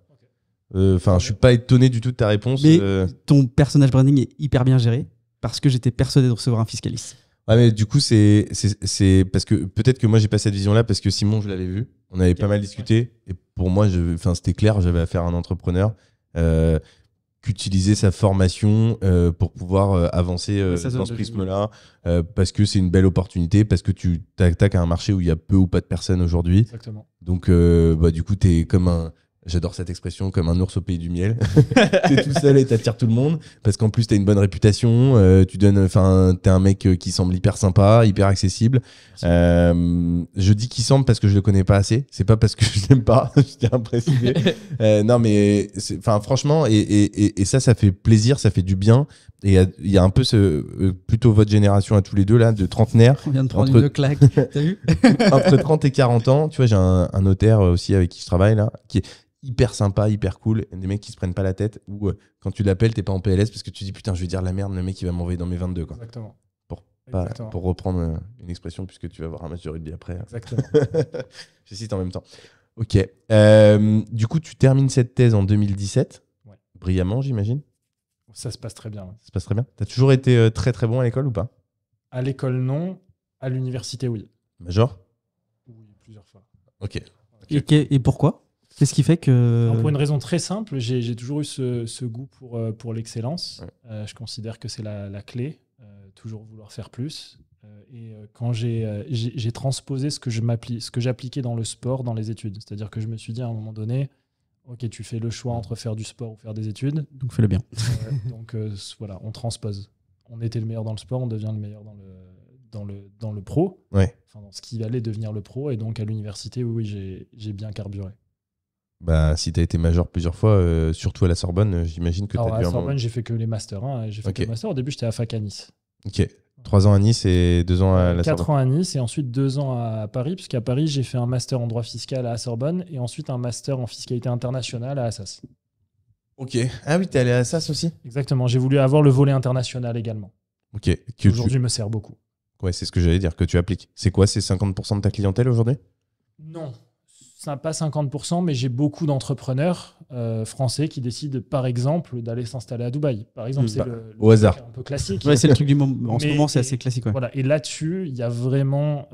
Enfin, je suis pas étonné du tout de ta réponse. Mais ton personnage branding est hyper bien géré parce que j'étais persuadé de recevoir un fiscaliste. Ouais, mais du coup, c'est parce que peut-être que moi, j'ai pas cette vision-là parce que Simon, je l'avais vu. On avait pas mal discuté. Et pour moi, c'était clair, j'avais affaire à un entrepreneur qu'utiliser sa formation pour pouvoir avancer dans ce prisme-là parce que c'est une belle opportunité, parce que tu t'attaques à un marché où il y a peu ou pas de personnes aujourd'hui. Exactement. Donc, du coup, tu es comme un... J'adore cette expression, comme un ours au pays du miel. T'es tout seul et t'attires tout le monde parce qu'en plus t'as une bonne réputation. T'es un mec qui semble hyper sympa, hyper accessible. Je dis qu'il semble parce que je le connais pas assez. C'est pas parce que je l'aime pas. Je tiens à préciser. Non, mais franchement, et ça fait plaisir, ça fait du bien. Et il y a un peu plutôt votre génération à tous les deux là, de trentenaires. On vient de prendre une claque. T'as vu? Entre 30 et 40 ans. Tu vois, j'ai un notaire aussi avec qui je travaille là, qui est hyper sympa, hyper cool, des mecs qui se prennent pas la tête, ou quand tu l'appelles, t'es pas en PLS parce que tu dis putain, je vais dire la merde, le mec il va m'envoyer dans mes 22 quoi. Exactement. pour reprendre une expression, puisque tu vas avoir un match de rugby après. Exactement. Je cite en même temps. Ok. Du coup, tu termines cette thèse en 2017. Ouais. Brillamment, j'imagine. Ça se passe très bien. Ouais. Ça se passe très bien. Tu as toujours été très très bon à l'école ou pas? À l'école, non. À l'université, oui. Major? Oui, plusieurs fois. Ok. Et pourquoi? Qu'est-ce qui fait que... Non, pour une raison très simple, j'ai toujours eu ce goût pour l'excellence. Ouais. Je considère que c'est la clé. Toujours vouloir faire plus. Quand j'ai transposé ce que j'appliquais dans le sport, dans les études. C'est-à-dire que je me suis dit à un moment donné, ok, tu fais le choix entre faire du sport ou faire des études. Donc fais-le bien. Donc voilà, on transpose. On était le meilleur dans le sport, on devient le meilleur dans le pro. Ouais. Enfin, dans ce qui allait devenir le pro. Et donc à l'université, oui, j'ai bien carburé. Bah, si tu as été major plusieurs fois, surtout à la Sorbonne, j'imagine que tu as dû à la Sorbonne, j'ai fait que les masters. J'ai fait que le master. Au début, j'étais à fac à Nice. Ok. 3 ans à Nice et 2 ans à la Sorbonne. 4 ans à Nice et ensuite 2 ans à Paris, puisqu'à Paris, j'ai fait un master en droit fiscal à la Sorbonne et ensuite un master en fiscalité internationale à Assas. Ok. Ah oui, t'es allé à Assas aussi? Exactement. J'ai voulu avoir le volet international également. Ok. Aujourd'hui, me sert beaucoup. Ouais, c'est ce que j'allais dire, que tu appliques. C'est quoi, c'est 50% de ta clientèle aujourd'hui? Non. Ça pas 50%, mais j'ai beaucoup d'entrepreneurs français qui décident, par exemple, d'aller s'installer à Dubaï. Par exemple, c'est au hasard. Un peu classique. Ouais, c'est le truc du moment. En ce moment, c'est assez classique. Ouais. Voilà. Et là-dessus, il y a vraiment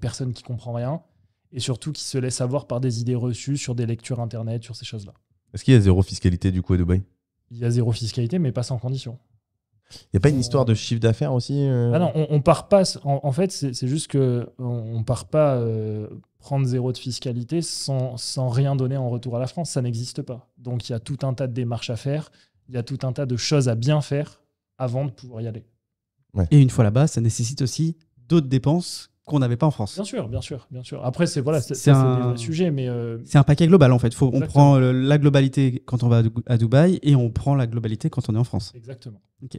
personne qui comprend rien et surtout qui se laisse avoir par des idées reçues sur des lectures internet, sur ces choses-là. Est-ce qu'il y a zéro fiscalité du coup à Dubaï? Il y a zéro fiscalité, mais pas sans condition. Il n'y a pas une histoire de chiffre d'affaires aussi Ah non, on part pas. En fait, c'est juste que on part pas prendre zéro de fiscalité sans rien donner en retour à la France. Ça n'existe pas. Donc il y a tout un tas de démarches à faire. Il y a tout un tas de choses à bien faire avant de pouvoir y aller. Ouais. Et une fois là-bas, ça nécessite aussi d'autres dépenses qu'on n'avait pas en France. Bien sûr, bien sûr, bien sûr. Après, c'est un des sujets, mais c'est un paquet global en fait. On prend la globalité quand on va à Dubaï et on prend la globalité quand on est en France. Exactement. Ok.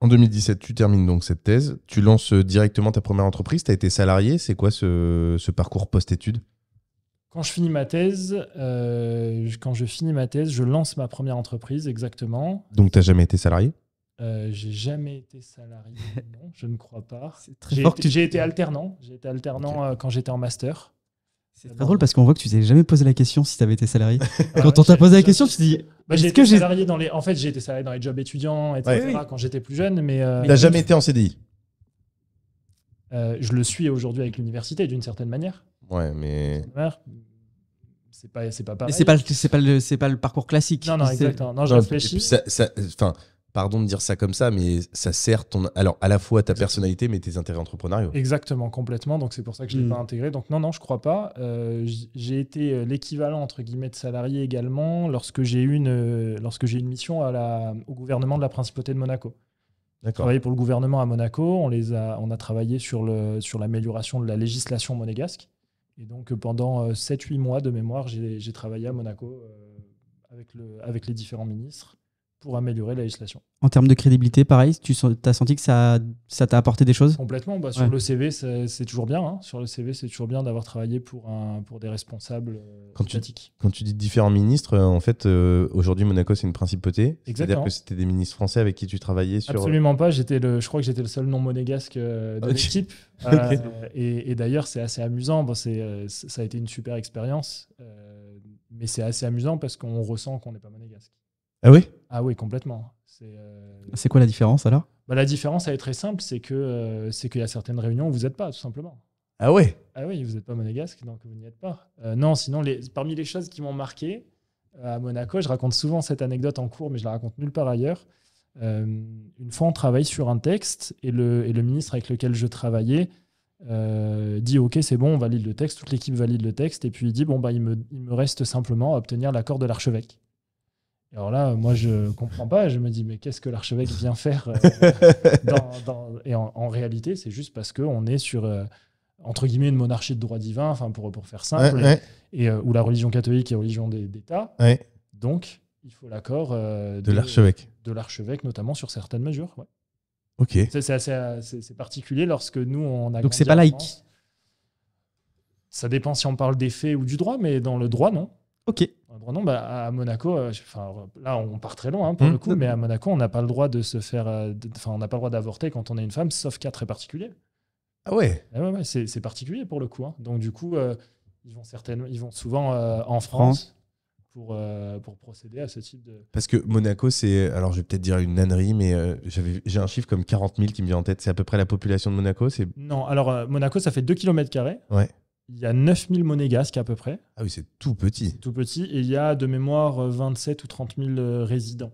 En 2017, tu termines donc cette thèse. Tu lances directement ta première entreprise. Tu as été salarié. C'est quoi ce parcours post-études? Quand je finis ma thèse, je lance ma première entreprise, exactement. Donc, tu n'as jamais été salarié? J'ai jamais été salarié, non, je ne crois pas. J'ai été alternant. J'ai été alternant quand j'étais en master. C'est très drôle parce qu'on voit que tu t'es jamais posé la question si tu avais été salarié. Quand on t'a posé la question, tu te dis. J'ai été salarié en fait, j'ai été salarié dans les jobs étudiants, etc. Quand j'étais plus jeune, mais. T'as jamais été en CDI? Je le suis aujourd'hui avec l'université, d'une certaine manière. Ouais, mais. C'est pas pareil. Mais c'est pas le parcours classique. Non, exactement. Non, je réfléchis. Pardon de dire ça comme ça, mais ça sert alors à la fois ta personnalité, mais tes intérêts entrepreneuriaux. Exactement, complètement. Donc c'est pour ça que je l'ai pas intégré. Donc non, je crois pas. J'ai été l'équivalent entre guillemets de salarié également lorsque j'ai eu une mission au gouvernement de la Principauté de Monaco. J'ai travaillé pour le gouvernement à Monaco. On a travaillé sur l'amélioration de la législation monégasque. Et donc pendant 7-8 mois de mémoire, j'ai travaillé à Monaco avec les différents ministres pour améliorer la législation. En termes de crédibilité, pareil, tu as senti que ça t'a apporté des choses? Complètement. Sur le CV, c'est toujours bien. Hein. Sur le CV, c'est toujours bien d'avoir travaillé pour des responsables étatiques. Quand tu dis différents ministres, en fait, aujourd'hui, Monaco, c'est une principauté. C'est-à-dire que c'était des ministres français avec qui tu travaillais sur... Absolument pas. Je crois que j'étais le seul non monégasque de l'équipe. Et d'ailleurs, c'est assez amusant. Ça a été une super expérience. Mais c'est assez amusant parce qu'on ressent qu'on n'est pas monégasque. Ah oui? Ah oui, complètement. C'est quoi la différence alors? La différence, elle est très simple, c'est qu'il y a certaines réunions où vous n'êtes pas, tout simplement. Ah ouais? Ah oui, vous n'êtes pas monégasque, donc vous n'y êtes pas. Non, sinon, parmi les choses qui m'ont marqué à Monaco, je raconte souvent cette anecdote en cours, mais je la raconte nulle part ailleurs. Une fois, on travaille sur un texte et le ministre avec lequel je travaillais dit « Ok, c'est bon, on valide le texte », toute l'équipe valide le texte, et puis il dit « Bon, il me reste simplement à obtenir l'accord de l'archevêque ». Alors là, moi, je ne comprends pas. Je me dis, mais qu'est-ce que l'archevêque vient faire Et en réalité, c'est juste parce qu'on est sur, entre guillemets, une monarchie de droit divin, pour faire simple, et où la religion catholique est religion d'État. Ouais. Donc, il faut l'accord de l'archevêque. De l'archevêque, notamment sur certaines mesures. Ouais. Ok. C'est particulier lorsque nous, on a... Donc, c'est pas laïque. Ça dépend si on parle des faits ou du droit, mais dans le droit, non. Ok. droit non, à Monaco, là on part très loin pour le coup, mais à Monaco, on n'a pas le droit de se faire, on n'a pas le droit d'avorter quand on est une femme, sauf cas très particulier. Ah ouais. Ouais, c'est particulier pour le coup. Donc du coup, ils vont souvent en France pour procéder à ce type de... Parce que Monaco, alors je vais peut-être dire une ânerie, mais j'ai un chiffre comme 40 000 qui me vient en tête. C'est à peu près la population de Monaco. Non, alors Monaco, ça fait 2 km². Ouais. Il y a 9000 monégasques à peu près. Ah oui, c'est tout petit. C'est tout petit. Et il y a de mémoire 27 ou 30 000 résidents.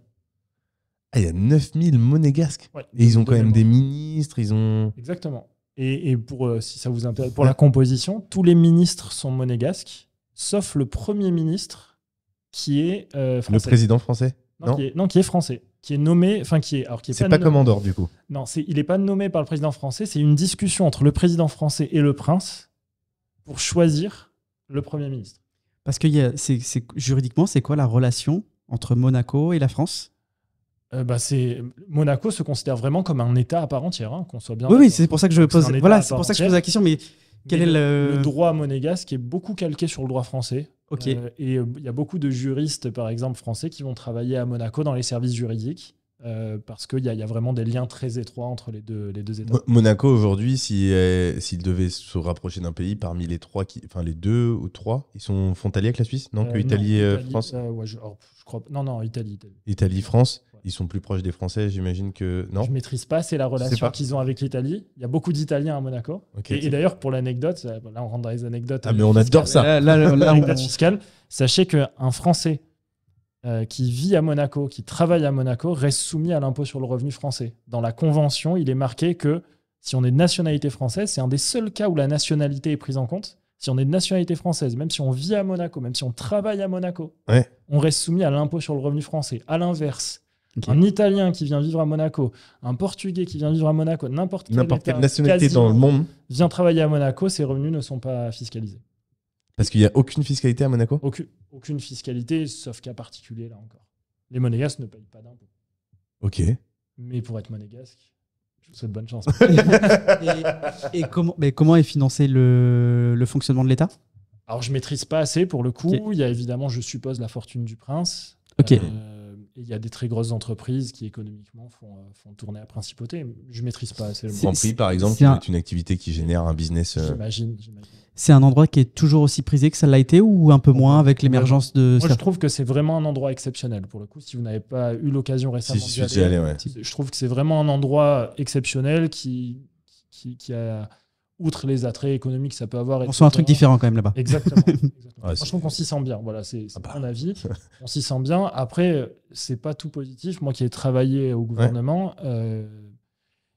Ah, il y a 9000 monégasques. Ouais, et ils ont quand même des ministres, ils ont... Exactement. Et si ça vous intéresse, pour la composition, tous les ministres sont monégasques, sauf le Premier ministre qui est français. Le président français? Qui est français. Qui est nommé... C'est pas comme Andorre, du coup. Non, il n'est pas nommé par le président français. C'est une discussion entre le président français et le prince pour choisir le Premier ministre. Parce que juridiquement, c'est quoi la relation entre Monaco et la France? Monaco se considère vraiment comme un État à part entière, qu'on soit bien. Oui, c'est pour ça que je pose. Voilà, c'est pour ça que je pose la question. Mais quel est le droit monégasque est beaucoup calqué sur le droit français. Ok. Et il y a beaucoup de juristes, par exemple français, qui vont travailler à Monaco dans les services juridiques. Parce qu'il y a vraiment des liens très étroits entre les deux États. Monaco, aujourd'hui, s'il devait se rapprocher d'un pays, parmi les trois, les 2 ou 3, ils sont frontaliers avec la Suisse? Non, que Italie et France? Je crois. Non, Italie. Italie, France. Ils sont plus proches des Français, j'imagine que... Non. Je maîtrise pas assez la relation qu'ils ont avec l'Italie. Il y a beaucoup d'Italiens à Monaco. Okay, et d'ailleurs, pour l'anecdote, là on rentre dans les anecdotes. Ah, mais on adore ça. L'anecdote fiscale. Sachez qu'un Français qui vit à Monaco, qui travaille à Monaco, reste soumis à l'impôt sur le revenu français. Dans la convention, il est marqué que si on est de nationalité française, c'est un des seuls cas où la nationalité est prise en compte. Si on est de nationalité française, même si on vit à Monaco, même si on travaille à Monaco, on reste soumis à l'impôt sur le revenu français. À l'inverse, un Italien qui vient vivre à Monaco, un Portugais qui vient vivre à Monaco, n'importe quelle nationalité dans le monde vient travailler à Monaco, ses revenus ne sont pas fiscalisés. Parce qu'il n'y a aucune fiscalité à Monaco? Aucune fiscalité, sauf cas particulier, là encore. Les monégasques ne payent pas d'impôts. Ok. Mais pour être monégasque, je vous souhaite bonne chance. et comment est financé le fonctionnement de l'État? Alors, je ne maîtrise pas assez pour le coup. Il y a évidemment, je suppose, la fortune du prince. Ok. Il y a des très grosses entreprises qui, économiquement, font tourner la principauté. Je ne maîtrise pas assez. Le Grand Prix, par exemple, qui est une activité qui génère un business. J'imagine. C'est un endroit qui est toujours aussi prisé que ça l'a été ou un peu moins avec l'émergence de... Moi, je trouve que c'est vraiment un endroit exceptionnel. Pour le coup, si vous n'avez pas eu l'occasion récemment d'y aller, je trouve que c'est vraiment un endroit exceptionnel qui a... Outre les attraits économiques que ça peut avoir. On sent un truc différent quand même là-bas. Exactement. Moi, je trouve qu'on s'y sent bien. Voilà, c'est mon avis. On s'y sent bien. Après, c'est pas tout positif. Moi qui ai travaillé au gouvernement,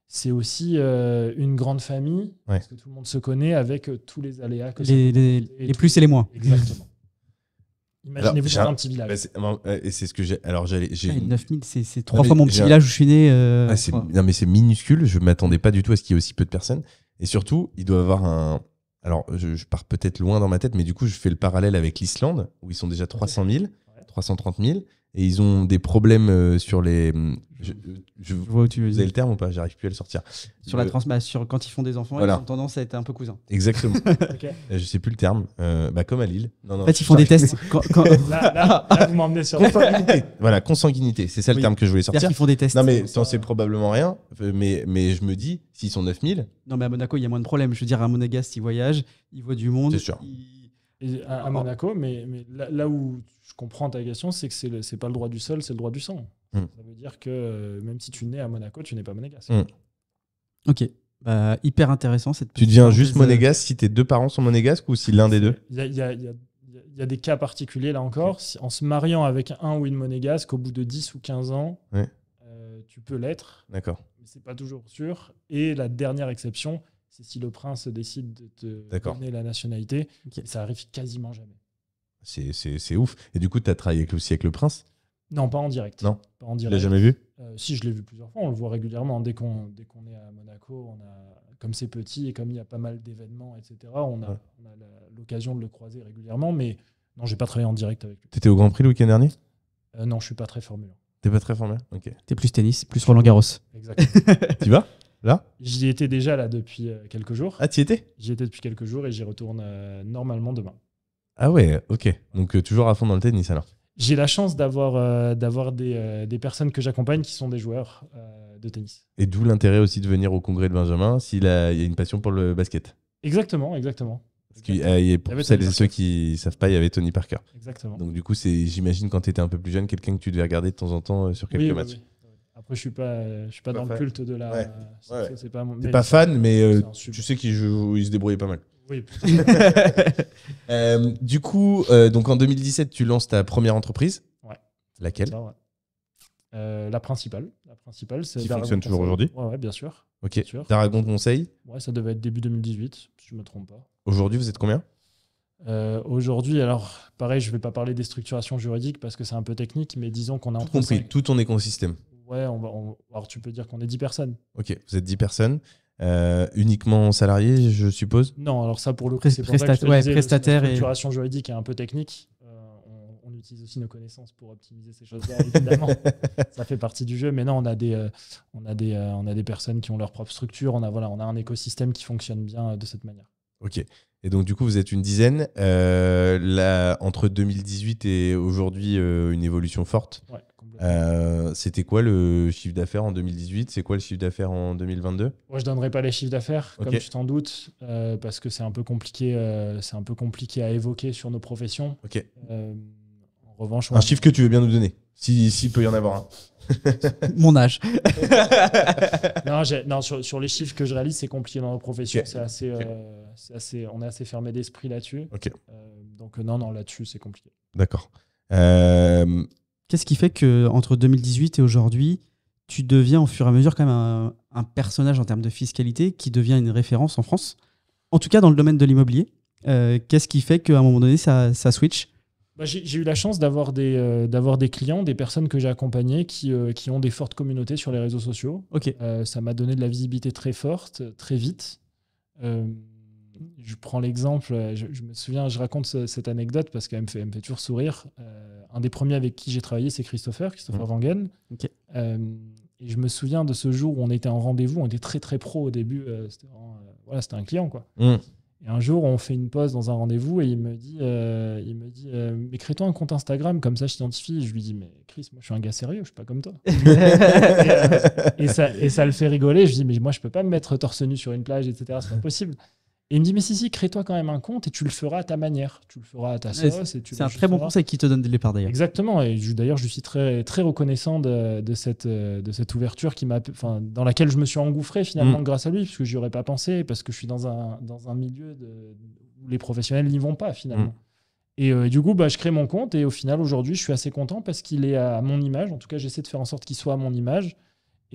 c'est aussi une grande famille, parce que tout le monde se connaît avec tous les aléas. Les plus et les moins. Exactement. Imaginez-vous dans un petit village. Et c'est ce que j'ai. Alors, 9000, c'est 3 fois mon petit village où je suis né. Non, mais c'est minuscule. Je ne m'attendais pas du tout à ce qu'il y ait aussi peu de personnes. Et surtout, il doit avoir un... Alors, je pars peut-être loin dans ma tête, mais du coup, je fais le parallèle avec l'Islande, où ils sont déjà 300 000, 330 000, et ils ont des problèmes sur les... Je vois où tu veux dire. Vous avez le terme ou pas? J'arrive plus à le sortir. Sur quand ils font des enfants, voilà. Ils ont tendance à être un peu cousins. Exactement. Je sais plus le terme. Comme à Lille. En fait, ils font des tests. Là, vous m'emmenez sur... Consanguinité. Voilà, consanguinité. C'est ça le terme que je voulais sortir. Ils font des tests. Non, mais t'en sais probablement rien. Mais je me dis, s'ils sont 9000... Non, mais à Monaco, il y a moins de problèmes. Je veux dire, à Monégasque, ils voyagent, ils voient du monde. C'est sûr. Et à Monaco, mais là où je comprends ta question, c'est que c'est pas le droit du sol, c'est le droit du sang. Ça veut dire que même si tu nais à Monaco, tu n'es pas monégasque. Ok. Hyper intéressant. Tu deviens juste monégasque si tes 2 parents sont monégasques ou si l'un des deux? Il y a des cas particuliers là encore. En se mariant avec un ou une monégasque, au bout de 10 ou 15 ans, tu peux l'être. D'accord. Mais c'est pas toujours sûr. Et la dernière exception, c'est si le prince décide de te donner la nationalité. Et ça arrive quasiment jamais. C'est ouf. Et du coup, tu as travaillé aussi avec le prince? Non, pas en direct. Non. Pas en direct. Tu l'as jamais vu? Si, je l'ai vu plusieurs fois. On le voit régulièrement. Dès qu'on est à Monaco, comme c'est petit et comme il y a pas mal d'événements, etc., on a l'occasion de le croiser régulièrement. Mais non, j'ai pas travaillé en direct avec lui. Tu étais au Grand Prix le week-end dernier? Non, je suis pas très Formule 1. T'es pas très Formule 1? Ok. T'es plus tennis, plus Roland Garros. Exactement. Tu vas là? J'y étais déjà là depuis quelques jours. Ah, t'y étais? J'y étais depuis quelques jours et j'y retourne normalement demain. Ah ouais, ok. Donc toujours à fond dans le tennis alors. J'ai la chance d'avoir des personnes que j'accompagne qui sont des joueurs de tennis. Et d'où l'intérêt aussi de venir au congrès de Benjamin s'il y a une passion pour le basket. Exactement. Parce pour celles et ceux qui ne savent pas, il y avait Tony Parker. Exactement. Donc du coup, j'imagine quand tu étais un peu plus jeune, quelqu'un que tu devais regarder de temps en temps sur quelques matchs. Oui. Après, je suis pas dans le culte de la. Ouais. C'est pas mon. T'es pas fan, mais tu sais qu'il se débrouillait pas mal. Oui. Du coup, donc en 2017, tu lances ta première entreprise. Ouais. Laquelle? Ça, ouais. La principale, c'est qui Daragon fonctionne toujours Conseil. aujourd'hui. Ouais, bien sûr. Ok. Bien sûr. Daragon Conseil. Ouais, ça devait être début 2018, si je me trompe pas. Aujourd'hui, vous êtes combien? Aujourd'hui, alors pareil, je vais pas parler des structurations juridiques parce que c'est un peu technique, mais disons qu'on a Tout compris, tout ton écosystème. Ouais, alors tu peux dire qu'on est 10 personnes. Ok, vous êtes 10 personnes. Uniquement salariés, je suppose? Non, alors ça pour le coup, c'est pour ça que je te disais, prestataire la structuration juridique est un peu technique. On utilise aussi nos connaissances pour optimiser ces choses-là, évidemment. Ça fait partie du jeu, mais non, on a des personnes qui ont leur propre structure. On a un écosystème qui fonctionne bien de cette manière. Ok. Et donc, du coup, vous êtes une dizaine. Entre 2018 et aujourd'hui, une évolution forte. Ouais, c'était quoi le chiffre d'affaires en 2018? C'est quoi le chiffre d'affaires en 2022? Moi, je ne donnerai pas les chiffres d'affaires, Okay. comme tu t'en doutes, parce que c'est un peu compliqué à évoquer sur nos professions. Ok. En revanche, un chiffre que tu veux bien nous donner, s'il peut y en avoir un. Mon âge. Non, sur les chiffres que je réalise, c'est compliqué dans nos professions. Okay. On est assez fermé d'esprit là-dessus. Okay. Donc non, là-dessus, c'est compliqué. D'accord. Qu'est-ce qui fait qu'entre 2018 et aujourd'hui, tu deviens au fur et à mesure quand même un personnage en termes de fiscalité qui devient une référence en France, en tout cas dans le domaine de l'immobilier? Qu'est-ce qui fait qu'à un moment donné, ça switch? J'ai eu la chance d'avoir des clients, des personnes que j'ai accompagnées qui ont des fortes communautés sur les réseaux sociaux. Okay. Ça m'a donné de la visibilité très forte, très vite. Je prends l'exemple, je me souviens, je raconte cette anecdote parce qu'elle me fait toujours sourire. Un des premiers avec qui j'ai travaillé, c'est Christopher Wangen. Okay. Et je me souviens de ce jour où on était en rendez-vous, on était très très pro au début. C'était un client, quoi. Et un jour, on fait une pause dans un rendez-vous et il me dit mais crée-toi un compte Instagram, comme ça je t'identifie. Je lui dis, mais Chris, moi je suis un gars sérieux, je suis pas comme toi. et ça le fait rigoler. Je dis, mais moi je peux pas me mettre torse nu sur une plage, etc. C'est pas possible. Et il me dit, mais si, crée-toi quand même un compte et tu le feras à ta manière. Tu le feras à ta sauce. C'est un très bon conseil qu'il te donne dès le départ d'ailleurs. Exactement. Et d'ailleurs, je suis très, très reconnaissant de cette ouverture dans laquelle je me suis engouffré finalement grâce à lui, parce que je n'y aurais pas pensé, parce que je suis dans un milieu où les professionnels n'y vont pas finalement. Et du coup, je crée mon compte et au final, aujourd'hui, je suis assez content parce qu'il est à mon image. En tout cas, j'essaie de faire en sorte qu'il soit à mon image.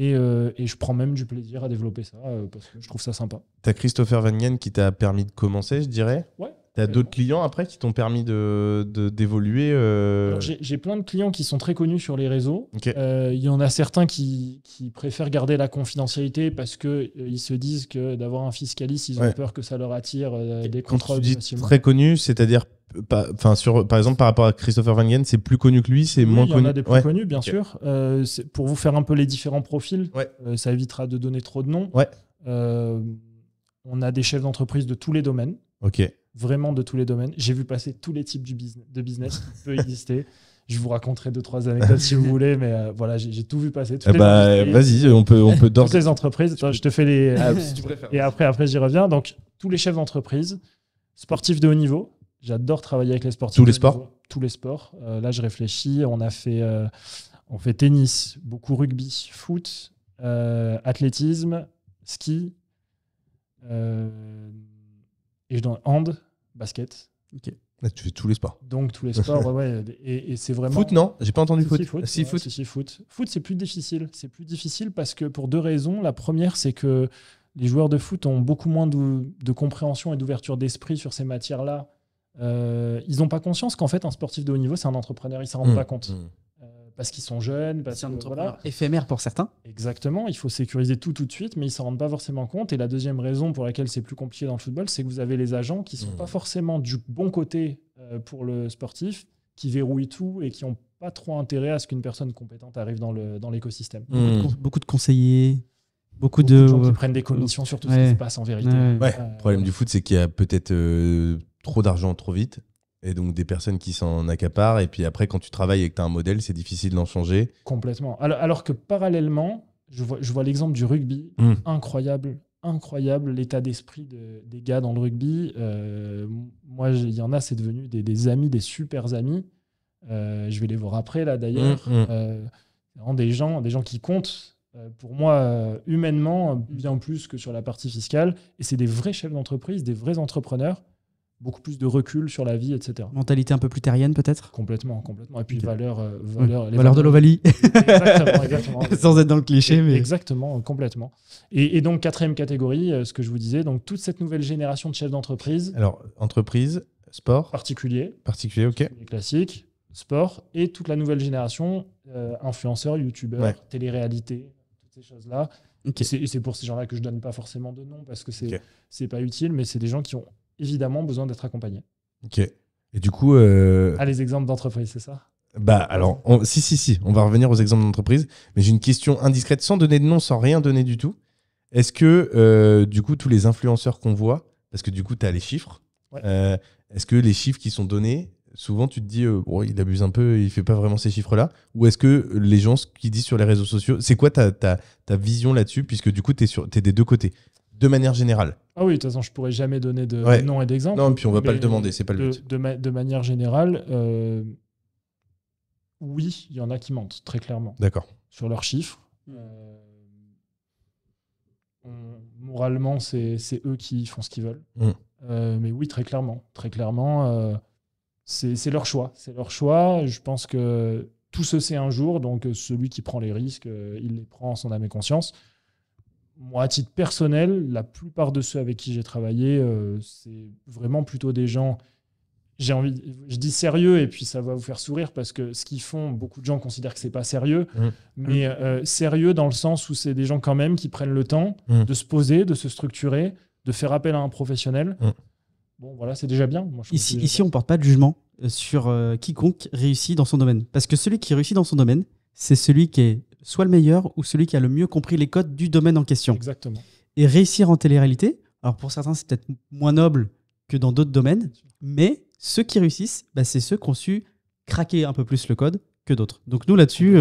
Et je prends même du plaisir à développer ça parce que je trouve ça sympa. Tu as Christopher Wangen qui t'a permis de commencer, je dirais. Ouais. Tu as d'autres clients après qui t'ont permis d'évoluer Alors, j'ai plein de clients qui sont très connus sur les réseaux. Okay. Il y en a certains qui préfèrent garder la confidentialité parce qu'ils se disent que d'avoir un fiscaliste, ils ont peur que ça leur attire des contrôles. Quand tu dis très connu, c'est-à-dire par exemple par rapport à Christopher Wangen, c'est plus connu que lui, c'est moins connu. Il y en a des plus connus, bien sûr. Pour vous faire un peu les différents profils, ça évitera de donner trop de noms. On a des chefs d'entreprise de tous les domaines. Vraiment de tous les domaines. J'ai vu passer tous les types de business qui peuvent exister. Je vous raconterai 2-3 anecdotes si vous voulez, mais voilà, j'ai tout vu passer. Vas-y, on peut toutes les entreprises. Attends, je te fais les. Si tu préfères. Et après j'y reviens. Donc tous les chefs d'entreprise, sportifs de haut niveau. J'adore travailler avec les sportifs. Tous les sports. Tous les sports. Là, je réfléchis. On fait tennis, beaucoup rugby, foot, athlétisme, ski, et je donne hand, basket. Là, tu fais tous les sports. Donc tous les sports, et c'est vraiment. Foot, non, j'ai pas entendu foot. Foot. Foot, c'est plus difficile. C'est plus difficile parce que pour 2 raisons. La première, c'est que les joueurs de foot ont beaucoup moins de compréhension et d'ouverture d'esprit sur ces matières-là. Ils n'ont pas conscience qu'en fait, un sportif de haut niveau, c'est un entrepreneur. Ils ne s'en rendent pas compte. Parce qu'ils sont jeunes. C'est un entrepreneur éphémère pour certains. Exactement. Il faut sécuriser tout de suite, mais ils ne s'en rendent pas forcément compte. Et la deuxième raison pour laquelle c'est plus compliqué dans le football, c'est que vous avez les agents qui ne sont pas forcément du bon côté pour le sportif, qui verrouillent tout et qui n'ont pas trop intérêt à ce qu'une personne compétente arrive dans l'écosystème. Beaucoup de conseillers. Beaucoup de gens qui prennent des commissions sur tout ce qui se passe en vérité. Le problème du foot, c'est qu'il y a peut-être trop d'argent trop vite. Et donc des personnes qui s'en accaparent. Et puis après, quand tu travailles et que tu as un modèle, c'est difficile d'en changer. Complètement. Alors que parallèlement, je vois l'exemple du rugby. Incroyable l'état d'esprit des gars dans le rugby. Moi, il y en a, c'est devenu des amis, des super amis. Je vais les voir après, là, d'ailleurs. Vraiment des gens qui comptent, pour moi, humainement, bien plus que sur la partie fiscale. Et c'est des vrais chefs d'entreprise, des vrais entrepreneurs. Beaucoup plus de recul sur la vie, etc. Mentalité un peu plus terrienne, peut-être. Complètement. Et puis, valeurs de l'Ovalie. Exactement. Sans être dans le cliché. Mais... Exactement, complètement. Et donc, 4e catégorie, ce que je vous disais, donc toute cette nouvelle génération de chefs d'entreprise. Alors, entreprise, sport. Particulier, ok. Classique, sport, et toute la nouvelle génération, influenceurs, youtubeurs, télé-réalité, toutes ces choses-là. Et c'est pour ces gens-là que je ne donne pas forcément de nom, parce que c'est pas utile, mais c'est des gens qui ont évidemment besoin d'être accompagnés. Ok. Et du coup... les exemples d'entreprise, c'est ça ? Alors, si, on va revenir aux exemples d'entreprise, mais j'ai une question indiscrète, sans donner de nom, sans rien donner du tout. Est-ce que, du coup, tous les influenceurs qu'on voit, parce que du coup, tu as les chiffres, est-ce que les chiffres qui sont donnés, souvent tu te dis, il abuse un peu, il fait pas vraiment ces chiffres-là, ou est-ce que les gens, ce qu'ils disent sur les réseaux sociaux, c'est quoi ta vision là-dessus, puisque du coup, tu es des deux côtés, de manière générale? Ah oui, de toute façon, je pourrais jamais donner de nom et d'exemple. Non, puis on va pas le demander, c'est pas le but. De manière générale, oui, il y en a qui mentent, très clairement. D'accord. Sur leurs chiffres. Moralement, c'est eux qui font ce qu'ils veulent. Mais oui, très clairement. C'est leur choix. Je pense que tout se sait un jour, donc celui qui prend les risques, il les prend en son âme et conscience. Moi, à titre personnel, la plupart de ceux avec qui j'ai travaillé, c'est vraiment plutôt des gens, je dis sérieux, et puis ça va vous faire sourire, parce que ce qu'ils font, beaucoup de gens considèrent que c'est pas sérieux, mais sérieux dans le sens où c'est des gens quand même qui prennent le temps de se poser, de se structurer, de faire appel à un professionnel. Bon, voilà, c'est déjà bien. Moi, ici on ne porte pas de jugement sur quiconque réussit dans son domaine. Parce que celui qui réussit dans son domaine, c'est celui qui est soit le meilleur ou celui qui a le mieux compris les codes du domaine en question. Exactement. Et réussir en télé-réalité, alors pour certains, c'est peut-être moins noble que dans d'autres domaines, mais ceux qui réussissent, c'est ceux qui ont su craquer un peu plus le code que d'autres. Donc nous, là-dessus,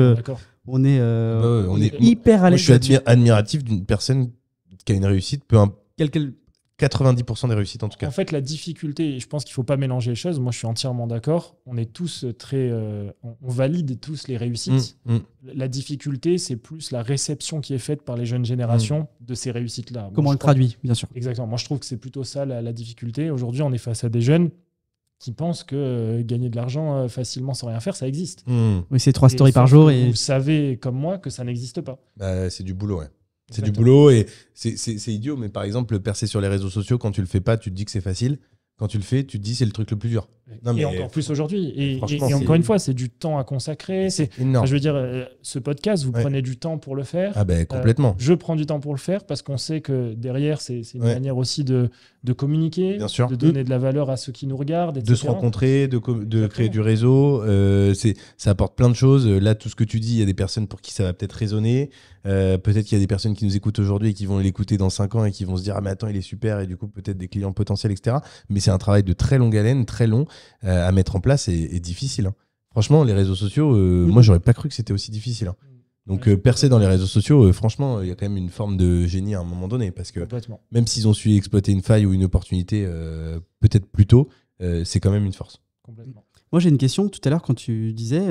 on est hyper à l'aise. Moi, je suis admiratif d'une personne qui a une réussite, 90% des réussites en tout cas. En fait, la difficulté, je pense qu'il ne faut pas mélanger les choses. Moi, je suis entièrement d'accord. On est tous on valide tous les réussites. La difficulté, c'est plus la réception qui est faite par les jeunes générations de ces réussites-là. Comment on le traduit, bien sûr. Exactement. Moi, je trouve que c'est plutôt ça la difficulté. Aujourd'hui, on est face à des jeunes qui pensent que gagner de l'argent facilement sans rien faire, ça existe. Oui, c'est 3 stories par jour. Et vous savez, comme moi, que ça n'existe pas. C'est du boulot, ouais. C'est du boulot et c'est idiot, mais par exemple, percer sur les réseaux sociaux, quand tu le fais pas, tu te dis que c'est facile. Quand tu le fais, tu te dis c'est le truc le plus dur. Et encore plus aujourd'hui. Et encore une fois, c'est du temps à consacrer. C'est énorme. Je veux dire, ce podcast, vous prenez du temps pour le faire. Ah ben complètement. Je prends du temps pour le faire parce qu'on sait que derrière, c'est une manière aussi de communiquer, de donner de la valeur à ceux qui nous regardent, etc. De se rencontrer, de créer du réseau. Ça apporte plein de choses. Là, tout ce que tu dis, il y a des personnes pour qui ça va peut-être résonner. Peut-être qu'il y a des personnes qui nous écoutent aujourd'hui et qui vont l'écouter dans 5 ans et qui vont se dire « Ah mais attends, il est super » et du coup peut-être des clients potentiels, etc. Mais c'est un travail de très longue haleine, très long à mettre en place et difficile. Franchement, les réseaux sociaux, moi j'aurais pas cru que c'était aussi difficile. Donc percer dans les réseaux sociaux, franchement, il y a quand même une forme de génie à un moment donné parce que même s'ils ont su exploiter une faille ou une opportunité peut-être plus tôt, c'est quand même une force. Complètement. Moi, j'ai une question. Tout à l'heure, quand tu disais,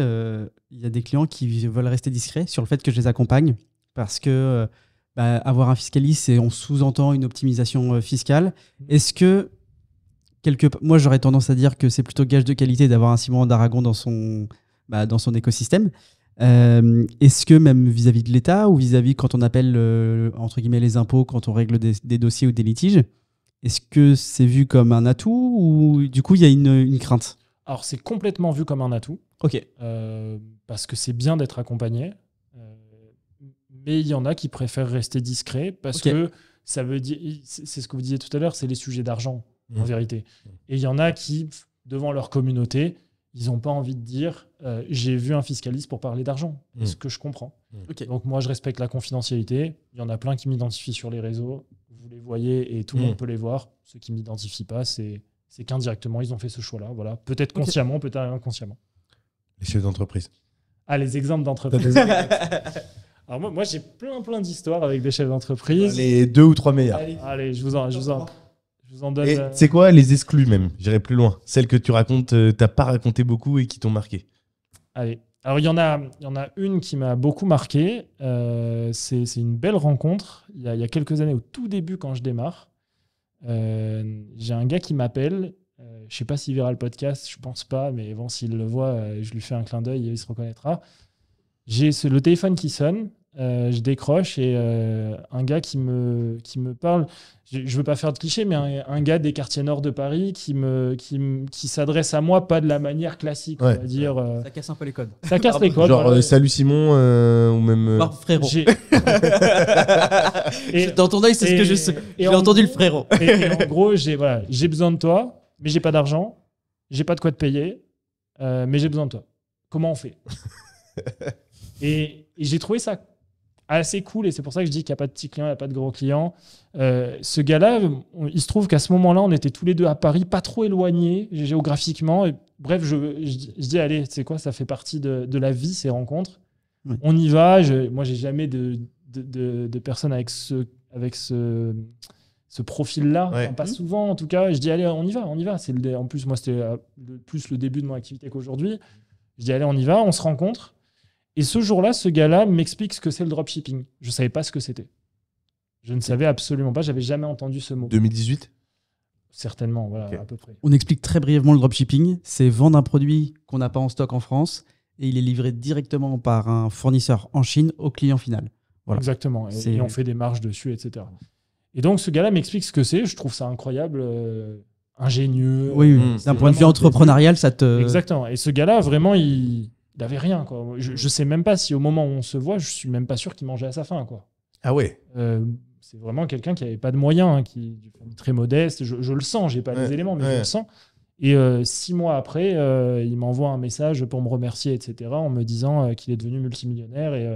il y a des clients qui veulent rester discrets sur le fait que je les accompagne parce que avoir un fiscaliste, on sous-entend une optimisation fiscale. Est-ce que, moi, j'aurais tendance à dire que c'est plutôt gage de qualité d'avoir un Simon d'Aragon dans son écosystème. Est-ce que même vis-à-vis de l'État ou vis-à-vis quand on appelle entre guillemets les impôts, quand on règle des dossiers ou des litiges, est-ce que c'est vu comme un atout ou du coup il y a une crainte? Alors c'est complètement vu comme un atout. Ok. Parce que c'est bien d'être accompagné, mais il y en a qui préfèrent rester discrets parce que ça veut dire, c'est ce que vous disiez tout à l'heure, c'est les sujets d'argent en vérité. Et il y en a qui, devant leur communauté, ils n'ont pas envie de dire j'ai vu un fiscaliste pour parler d'argent. Ce que je comprends. Donc moi, je respecte la confidentialité. Il y en a plein qui m'identifient sur les réseaux. Vous les voyez et tout le monde peut les voir. Ceux qui ne m'identifient pas, c'est C'est qu'indirectement, ils ont fait ce choix-là. Voilà. Peut-être consciemment, peut-être inconsciemment. Les chefs d'entreprise. Ah, les exemples d'entreprise. Alors moi j'ai plein d'histoires avec des chefs d'entreprise. Les 2 ou 3 meilleurs. Allez, je vous en donne. Et c'est quoi les exclus même? J'irai plus loin. Celles que tu racontes, t'as pas raconté beaucoup et qui t'ont marqué. Allez. Alors il y en a une qui m'a beaucoup marqué. C'est une belle rencontre. Il y a quelques années, au tout début quand je démarre, j'ai un gars qui m'appelle. Je sais pas s'il verra le podcast, je pense pas, mais bon, s'il le voit, je lui fais un clin d'œil et il se reconnaîtra. J'ai le téléphone qui sonne, je décroche et un gars qui me parle. Je veux pas faire de cliché, mais un gars des quartiers nord de Paris qui s'adresse à moi, pas de la manière classique, on va dire. Ça casse un peu les codes. Ça casse les codes. Genre, voilà. salut Simon, ou même. Frérot. Et dans ton œil, c'est ce que je sais. J'ai entendu le frérot. Et en gros, j'ai besoin de toi, mais j'ai pas d'argent, j'ai pas de quoi te payer, mais j'ai besoin de toi. Comment on fait? Et j'ai trouvé ça assez cool, et c'est pour ça que je dis qu'il n'y a pas de petits clients, il n'y a pas de gros clients. Ce gars-là, il se trouve qu'à ce moment-là, on était tous les deux à Paris, pas trop éloignés géographiquement. Et, bref, je dis, allez, tu sais quoi, ça fait partie de la vie, ces rencontres. Oui. On y va. Moi, j'ai jamais de personnes avec ce profil-là, ouais. Enfin, pas souvent en tout cas. Je dis, allez, on y va. En plus, moi, c'était plus le début de mon activité qu'aujourd'hui. Je dis, allez, on y va, on se rencontre. Et ce jour-là, ce gars-là m'explique ce que c'est le dropshipping. Je ne savais pas ce que c'était. Je ne savais absolument pas. Je n'avais jamais entendu ce mot. 2018 ? Certainement, voilà, okay. À peu près. On explique très brièvement le dropshipping. C'est vendre un produit qu'on n'a pas en stock en France et il est livré directement par un fournisseur en Chine au client final. Voilà. Exactement. Et on fait des marges dessus, etc. Et donc, ce gars-là m'explique ce que c'est. Je trouve ça incroyable, ingénieux. Oui, d'un point de vue entrepreneurial, ça te... Exactement. Et ce gars-là, vraiment, il n'avait rien, quoi. Je sais même pas si au moment où on se voit, je suis même pas sûr qu'il mangeait à sa faim, quoi. Ah ouais. C'est vraiment quelqu'un qui avait pas de moyens, hein, qui est très modeste. Je le sens, j'ai pas les éléments, mais je le sens. Et 6 mois après, il m'envoie un message pour me remercier, etc., en me disant qu'il est devenu multimillionnaire et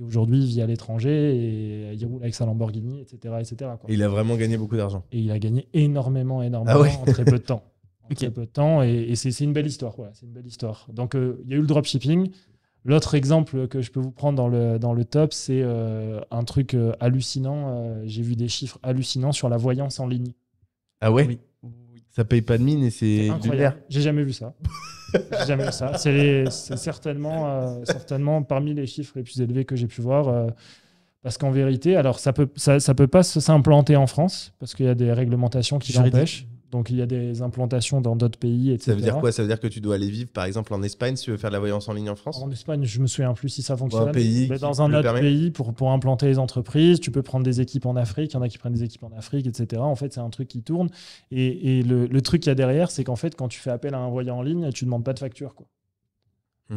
aujourd'hui il vit à l'étranger et il roule avec sa Lamborghini, etc., etc., quoi. Et il a vraiment gagné beaucoup d'argent. Et il a gagné énormément en très peu de temps. Très peu de temps, et c'est une belle histoire. Voilà, c'est une belle histoire. Donc, il y a eu le dropshipping. L'autre exemple que je peux vous prendre dans le top, c'est un truc hallucinant. J'ai vu des chiffres hallucinants sur la voyance en ligne. Ah ouais? Oui. Ça paye pas de mine et c'est incroyable. J'ai jamais vu ça. J'ai jamais vu ça. C'est certainement parmi les chiffres les plus élevés que j'ai pu voir. Parce qu'en vérité, alors ça peut pas s'implanter en France parce qu'il y a des réglementations qui l'empêchent. Donc, il y a des implantations dans d'autres pays, etc. Ça veut dire quoi? Ça veut dire que tu dois aller vivre, par exemple, en Espagne si tu veux faire de la voyance en ligne en France? En Espagne, je me souviens plus si ça fonctionne. Mais dans un autre pays, pour implanter les entreprises, tu peux prendre des équipes en Afrique. Il y en a qui prennent des équipes en Afrique, etc. En fait, c'est un truc qui tourne. Et le truc qu'il y a derrière, c'est qu'en fait, quand tu fais appel à un voyant en ligne, tu ne demandes pas de facture, quoi.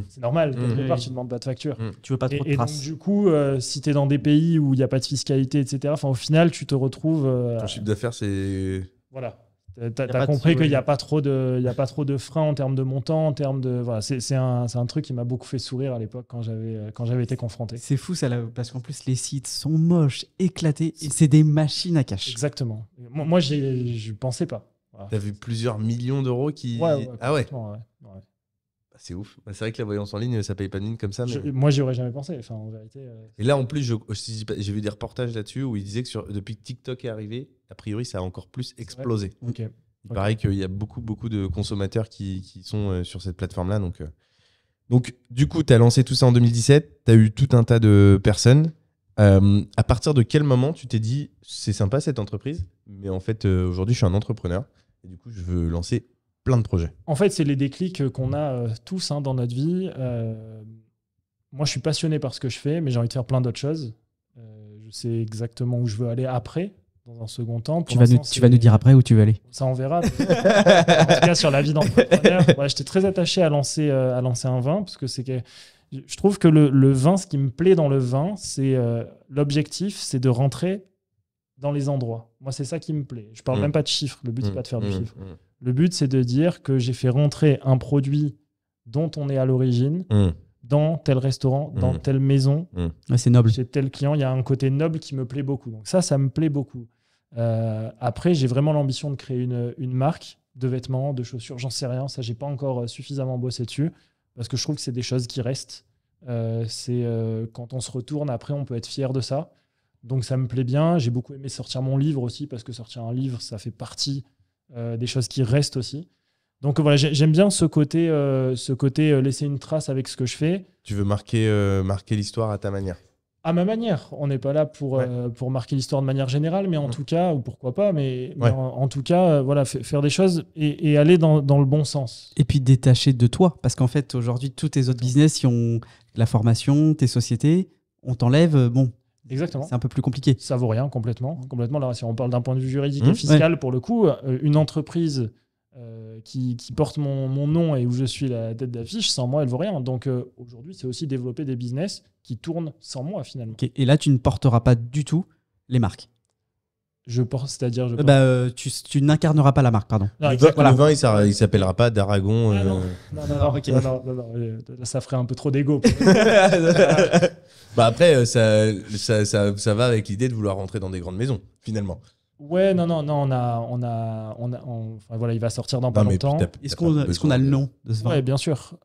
C'est normal, quelque part, tu ne demandes pas de facture. Tu veux pas trop de traces. Donc, du coup, si tu es dans des pays où il n'y a pas de fiscalité, etc., au final, tu te retrouves... Ton chiffre d'affaires, c'est... Voilà. Tu as compris qu'il n'y a pas trop de freins en termes de montant, en termes de... Voilà, c'est un truc qui m'a beaucoup fait sourire à l'époque quand j'avais été confronté. C'est fou, ça, là, parce qu'en plus, les sites sont moches, éclatés, et c'est des machines à cash. Exactement. Moi, je ne pensais pas. Voilà. Tu as vu plusieurs millions d'euros qui... Ouais, ah ouais. Ouais. C'est ouf. C'est vrai que la voyance en ligne, ça paye pas de mine comme ça. Mais... Moi, j'y aurais jamais pensé. Enfin, en vérité. Et là, en plus, j'ai vu des reportages là-dessus où ils disaient que depuis que TikTok est arrivé, a priori, ça a encore plus explosé. Okay. Il paraît qu'il y a beaucoup de consommateurs qui sont sur cette plateforme-là. Donc, du coup, tu as lancé tout ça en 2017. Tu as eu tout un tas de personnes. À partir de quel moment tu t'es dit, c'est sympa cette entreprise, mais en fait, aujourd'hui, je suis un entrepreneur et du coup, je veux lancer plein de projets. En fait, c'est les déclics qu'on a tous dans notre vie. Moi, je suis passionné par ce que je fais, mais j'ai envie de faire plein d'autres choses. Je sais exactement où je veux aller après, dans un second temps. Tu vas nous dire après où tu veux aller. Ça, on verra. En tout cas, sur la vie d'entrepreneur. J'étais très attaché à lancer un vin, parce que je trouve que le vin, ce qui me plaît dans le vin, c'est l'objectif, c'est de rentrer dans les endroits. Moi, c'est ça qui me plaît. Je parle même pas de chiffres. Le but, c'est pas de faire du chiffre. Le but, c'est de dire que j'ai fait rentrer un produit dont on est à l'origine dans tel restaurant, dans telle maison. Ouais, c'est noble. Chez tel client, il y a un côté noble qui me plaît beaucoup. Donc ça me plaît beaucoup. Après, j'ai vraiment l'ambition de créer une marque de vêtements, de chaussures, j'en sais rien. Ça, j'ai pas encore suffisamment bossé dessus parce que je trouve que c'est des choses qui restent. Quand on se retourne, après, on peut être fier de ça. Donc, ça me plaît bien. J'ai beaucoup aimé sortir mon livre aussi parce que sortir un livre, ça fait partie des choses qui restent aussi. Donc, voilà, j'aime bien ce côté laisser une trace avec ce que je fais. Tu veux marquer l'histoire à ta manière. À ma manière. On n'est pas là pour marquer l'histoire de manière générale, mais en tout cas, ou pourquoi pas, mais en tout cas, voilà, faire des choses et aller dans le bon sens. Et puis détacher de toi, parce qu'en fait, aujourd'hui, tous tes autres business, qui ont la formation, tes sociétés, on t'enlève, bon, exactement. C'est un peu plus compliqué. Ça vaut rien complètement. Là, si on parle d'un point de vue juridique et fiscal, pour le coup, une entreprise qui porte mon nom et où je suis la tête d'affiche, sans moi, elle vaut rien. Donc aujourd'hui, c'est aussi développer des business qui tournent sans moi finalement. Okay. Et là, tu ne porteras pas du tout les marques. C'est-à-dire tu n'incarneras pas la marque, pardon. Non, le vin, il s'appellera pas d'Aragon. Non, ça ferait un peu trop d'ego. Bah après, ça va avec l'idée de vouloir rentrer dans des grandes maisons, finalement. Ouais, non, voilà, il va sortir dans pas longtemps. Est-ce qu'on a le nom de ce vin? Ouais, bien sûr.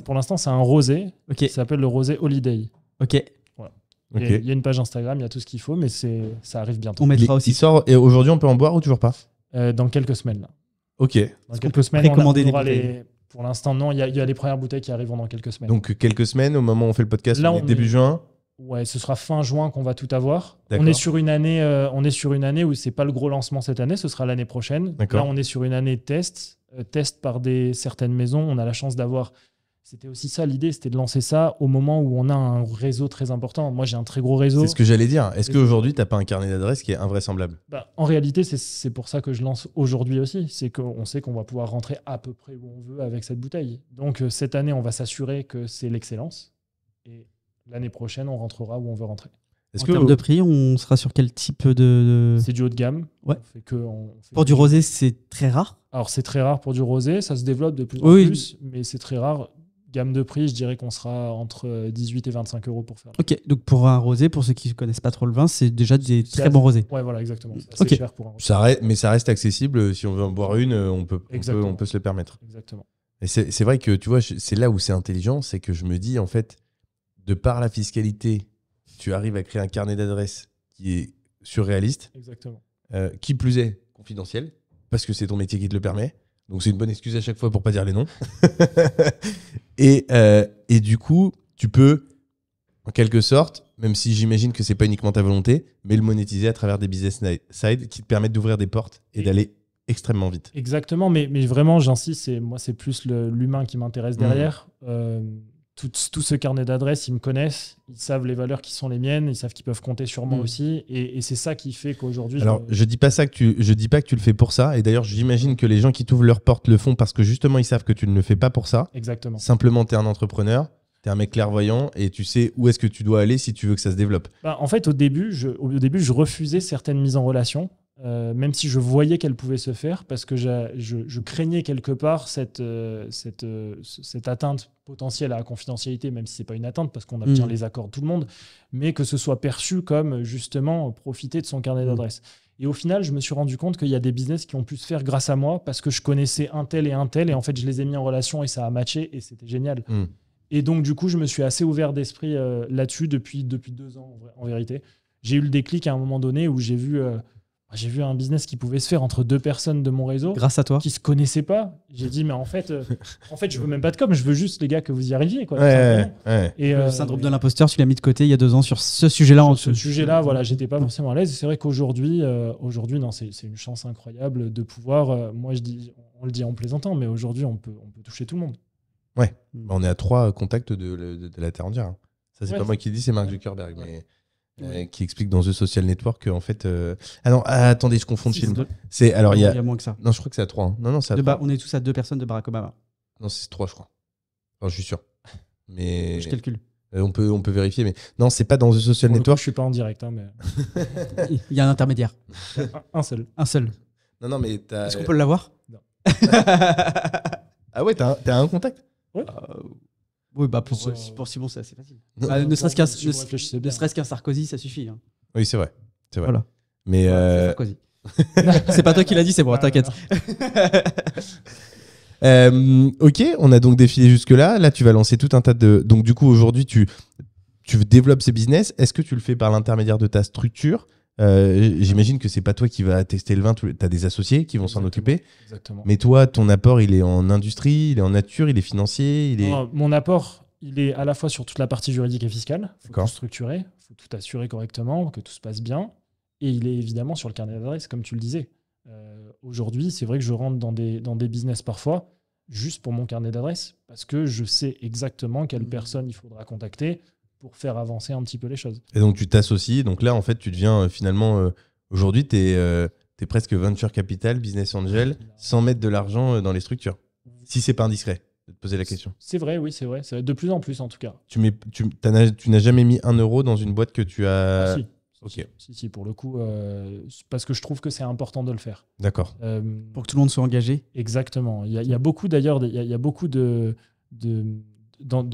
Pour l'instant, c'est un rosé qui s'appelle le rosé Holiday. Ok. Voilà. Il y a une page Instagram, il y a tout ce qu'il faut, mais ça arrive bientôt. On mettra aussi. Il sort, et aujourd'hui, on peut en boire ou toujours pas? Dans quelques semaines. Là. Ok. Dans quelques semaines, on aura pour l'instant, non, il y a les premières bouteilles qui arriveront dans quelques semaines. Donc, quelques semaines, au moment où on fait le podcast, là, on est début juin. Ouais, ce sera fin juin qu'on va tout avoir. On est sur une année où c'est pas le gros lancement cette année, ce sera l'année prochaine. Là, on est sur une année de test par certaines maisons. On a la chance d'avoir. C'était aussi ça l'idée, c'était de lancer ça au moment où on a un réseau très important. Moi, j'ai un très gros réseau. C'est ce que j'allais dire. Est-ce qu'aujourd'hui, tu n'as pas un carnet d'adresses qui est invraisemblable? En réalité, c'est pour ça que je lance aujourd'hui aussi. C'est qu'on sait qu'on va pouvoir rentrer à peu près où on veut avec cette bouteille. Donc, cette année, on va s'assurer que c'est l'excellence. Et l'année prochaine, on rentrera où on veut rentrer. En termes de prix, on sera sur quel type de... C'est du haut de gamme. Ouais. Pour du rosé, c'est très rare. Alors, c'est très rare pour du rosé. Ça se développe de plus en plus, mais c'est très rare. Gamme de prix, je dirais qu'on sera entre 18 et 25 euros pour faire. Ok, donc pour un rosé, pour ceux qui ne connaissent pas trop le vin, c'est déjà des très bons rosés. Ouais, voilà, exactement. C'est cher pour un rosé. Mais ça reste accessible. Si on veut en boire une, on peut se le permettre. Exactement. Et c'est vrai que, tu vois, c'est là où c'est intelligent, c'est que je me dis, en fait, de par la fiscalité, tu arrives à créer un carnet d'adresses qui est surréaliste. Exactement. Qui plus est, confidentiel, parce que c'est ton métier qui te le permet. Donc c'est une bonne excuse à chaque fois pour pas dire les noms. Et du coup, tu peux, en quelque sorte, même si j'imagine que c'est pas uniquement ta volonté, mais le monétiser à travers des business side qui te permettent d'ouvrir des portes et d'aller extrêmement vite. Exactement, mais vraiment, j'insiste, moi c'est plus l'humain qui m'intéresse derrière. Tout ce carnet d'adresses, ils me connaissent, ils savent les valeurs qui sont les miennes, ils savent qu'ils peuvent compter sur moi aussi, et c'est ça qui fait qu'aujourd'hui... Alors, je dis pas que tu le fais pour ça, et d'ailleurs, j'imagine que les gens qui t'ouvrent leurs portes le font parce que justement, ils savent que tu ne le fais pas pour ça. Exactement. Simplement, tu es un entrepreneur, tu es un mec clairvoyant, et tu sais où est-ce que tu dois aller si tu veux que ça se développe. En fait, au début, je refusais certaines mises en relation, même si je voyais qu'elles pouvaient se faire, parce que je craignais quelque part cette atteinte potentielle à la confidentialité, même si ce n'est pas une atteinte, parce qu'on obtient les accords de tout le monde, mais que ce soit perçu comme justement profiter de son carnet d'adresses. Et au final, je me suis rendu compte qu'il y a des business qui ont pu se faire grâce à moi, parce que je connaissais un tel, et en fait, je les ai mis en relation et ça a matché, et c'était génial. Et donc, du coup, je me suis assez ouvert d'esprit là-dessus depuis 2 ans, en vérité. J'ai eu le déclic à un moment donné où j'ai vu un business qui pouvait se faire entre 2 personnes de mon réseau. Grâce à toi. Qui ne se connaissaient pas. J'ai dit, mais en fait, je veux même pas de com, je veux juste, les gars, que vous y arriviez. Quoi, Et le syndrome de l'imposteur, tu l'as mis de côté il y a 2 ans sur ce sujet-là. Ce sujet-là, voilà, j'étais pas forcément à l'aise. C'est vrai qu'aujourd'hui, non, c'est une chance incroyable de pouvoir, moi je dis, on le dit en plaisantant, mais aujourd'hui, on peut toucher tout le monde. Ouais, on est à 3 contacts de la Terre entière. Ça, c'est pas moi qui le dis, c'est Mark Zuckerberg. Mais... qui explique dans The Social Network qu'en fait... Ah non, attendez, je confonds de film. Il y a moins que ça. Non, je crois que c'est à 3. Hein. Non, c'est à 3. On est tous à 2 personnes de Barack Obama. Non, c'est 3, je crois. Enfin, je suis sûr. Mais... Je calcule. On peut vérifier, mais... Non, c'est pas dans The Social Network. Je suis pas en direct, hein, mais... Il y a un intermédiaire. Un seul. Non, mais t'as... Est-ce qu'on peut l'avoir? Non. Ah ouais, t'as un contact? Ouais. Oui, pour Simon, c'est assez facile. Ne serait-ce qu'un Sarkozy, ça suffit. Hein. Oui, c'est vrai. Voilà. Mais C'est pas toi qui l'as dit, c'est bon, t'inquiète. Ok, on a donc défilé jusque-là. Là, tu vas lancer tout un tas de... Donc, du coup, aujourd'hui, tu développes ces business. Est-ce que tu le fais par l'intermédiaire de ta structure ? J'imagine que c'est pas toi qui vas tester le vin. Tu as des associés qui vont s'en occuper. Exactement. Mais toi, ton apport, il est en industrie, il est en nature, il est financier, Non, mon apport, il est à la fois sur toute la partie juridique et fiscale. Il faut D'accord. tout structurer, il faut tout assurer correctement, que tout se passe bien. Et il est évidemment sur le carnet d'adresse, comme tu le disais. Aujourd'hui, c'est vrai que je rentre dans des business parfois juste pour mon carnet d'adresse parce que je sais exactement quelle personne il faudra contacter pour faire avancer un petit peu les choses. Et donc, tu t'associes. Donc là, en fait, tu deviens finalement... aujourd'hui, tu es presque venture capital, business angel, sans mettre de l'argent dans les structures. Si c'est pas indiscret de te poser la question. C'est vrai, oui, c'est vrai. De plus en plus, en tout cas. Tu n'as jamais mis 1 euro dans une boîte que tu as... Si. Ok. Si, pour le coup, parce que je trouve que c'est important de le faire. D'accord. Pour que tout le monde soit engagé. Exactement. Il y a beaucoup d'ailleurs, il y a beaucoup de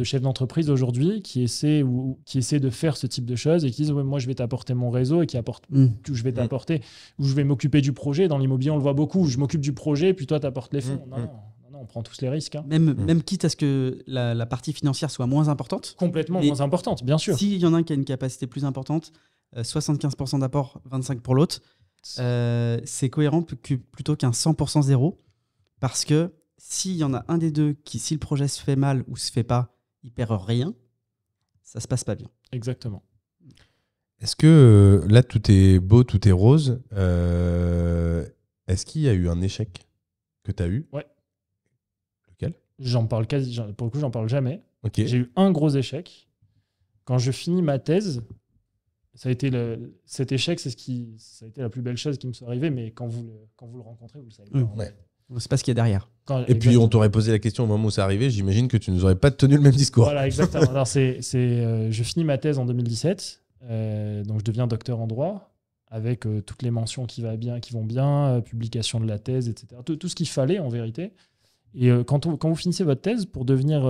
chefs d'entreprise aujourd'hui qui essaient de faire ce type de choses et qui disent ouais, moi je vais t'apporter mon réseau et qui apporte où je vais t'apporter, où je vais m'occuper du projet. Dans l'immobilier, on le voit beaucoup. Je m'occupe du projet, puis toi t'apportes les fonds. Non, on prend tous les risques. Hein. Même quitte à ce que la partie financière soit moins importante. Complètement moins importante, bien sûr. S'il y en a un qui a une capacité plus importante, 75% d'apport, 25% pour l'autre, c'est cohérent plutôt qu'un 100% zéro. Parce que s'il y en a un des deux qui, si le projet se fait mal ou se fait pas, il perd rien, ça se passe pas bien. Exactement. Est-ce que là, tout est beau, tout est rose est-ce qu'il y a eu un échec que tu as eu ? Ouais. Lequel ? Pour le coup, j'en parle jamais. Okay. J'ai eu un gros échec. Quand je finis ma thèse, ça a été cet échec, ça a été la plus belle chose qui me soit arrivée, mais quand vous le rencontrez, vous le savez pas. Ouais. On ne sait pas ce qu'il y a derrière. Puis on t'aurait posé la question au moment où c'est arrivé, j'imagine que tu nous aurais pas tenu le même discours. Voilà, exactement. Alors, je finis ma thèse en 2017, donc je deviens docteur en droit, avec toutes les mentions qui vont bien, publication de la thèse, etc. Tout ce qu'il fallait en vérité. Et quand vous finissez votre thèse, pour devenir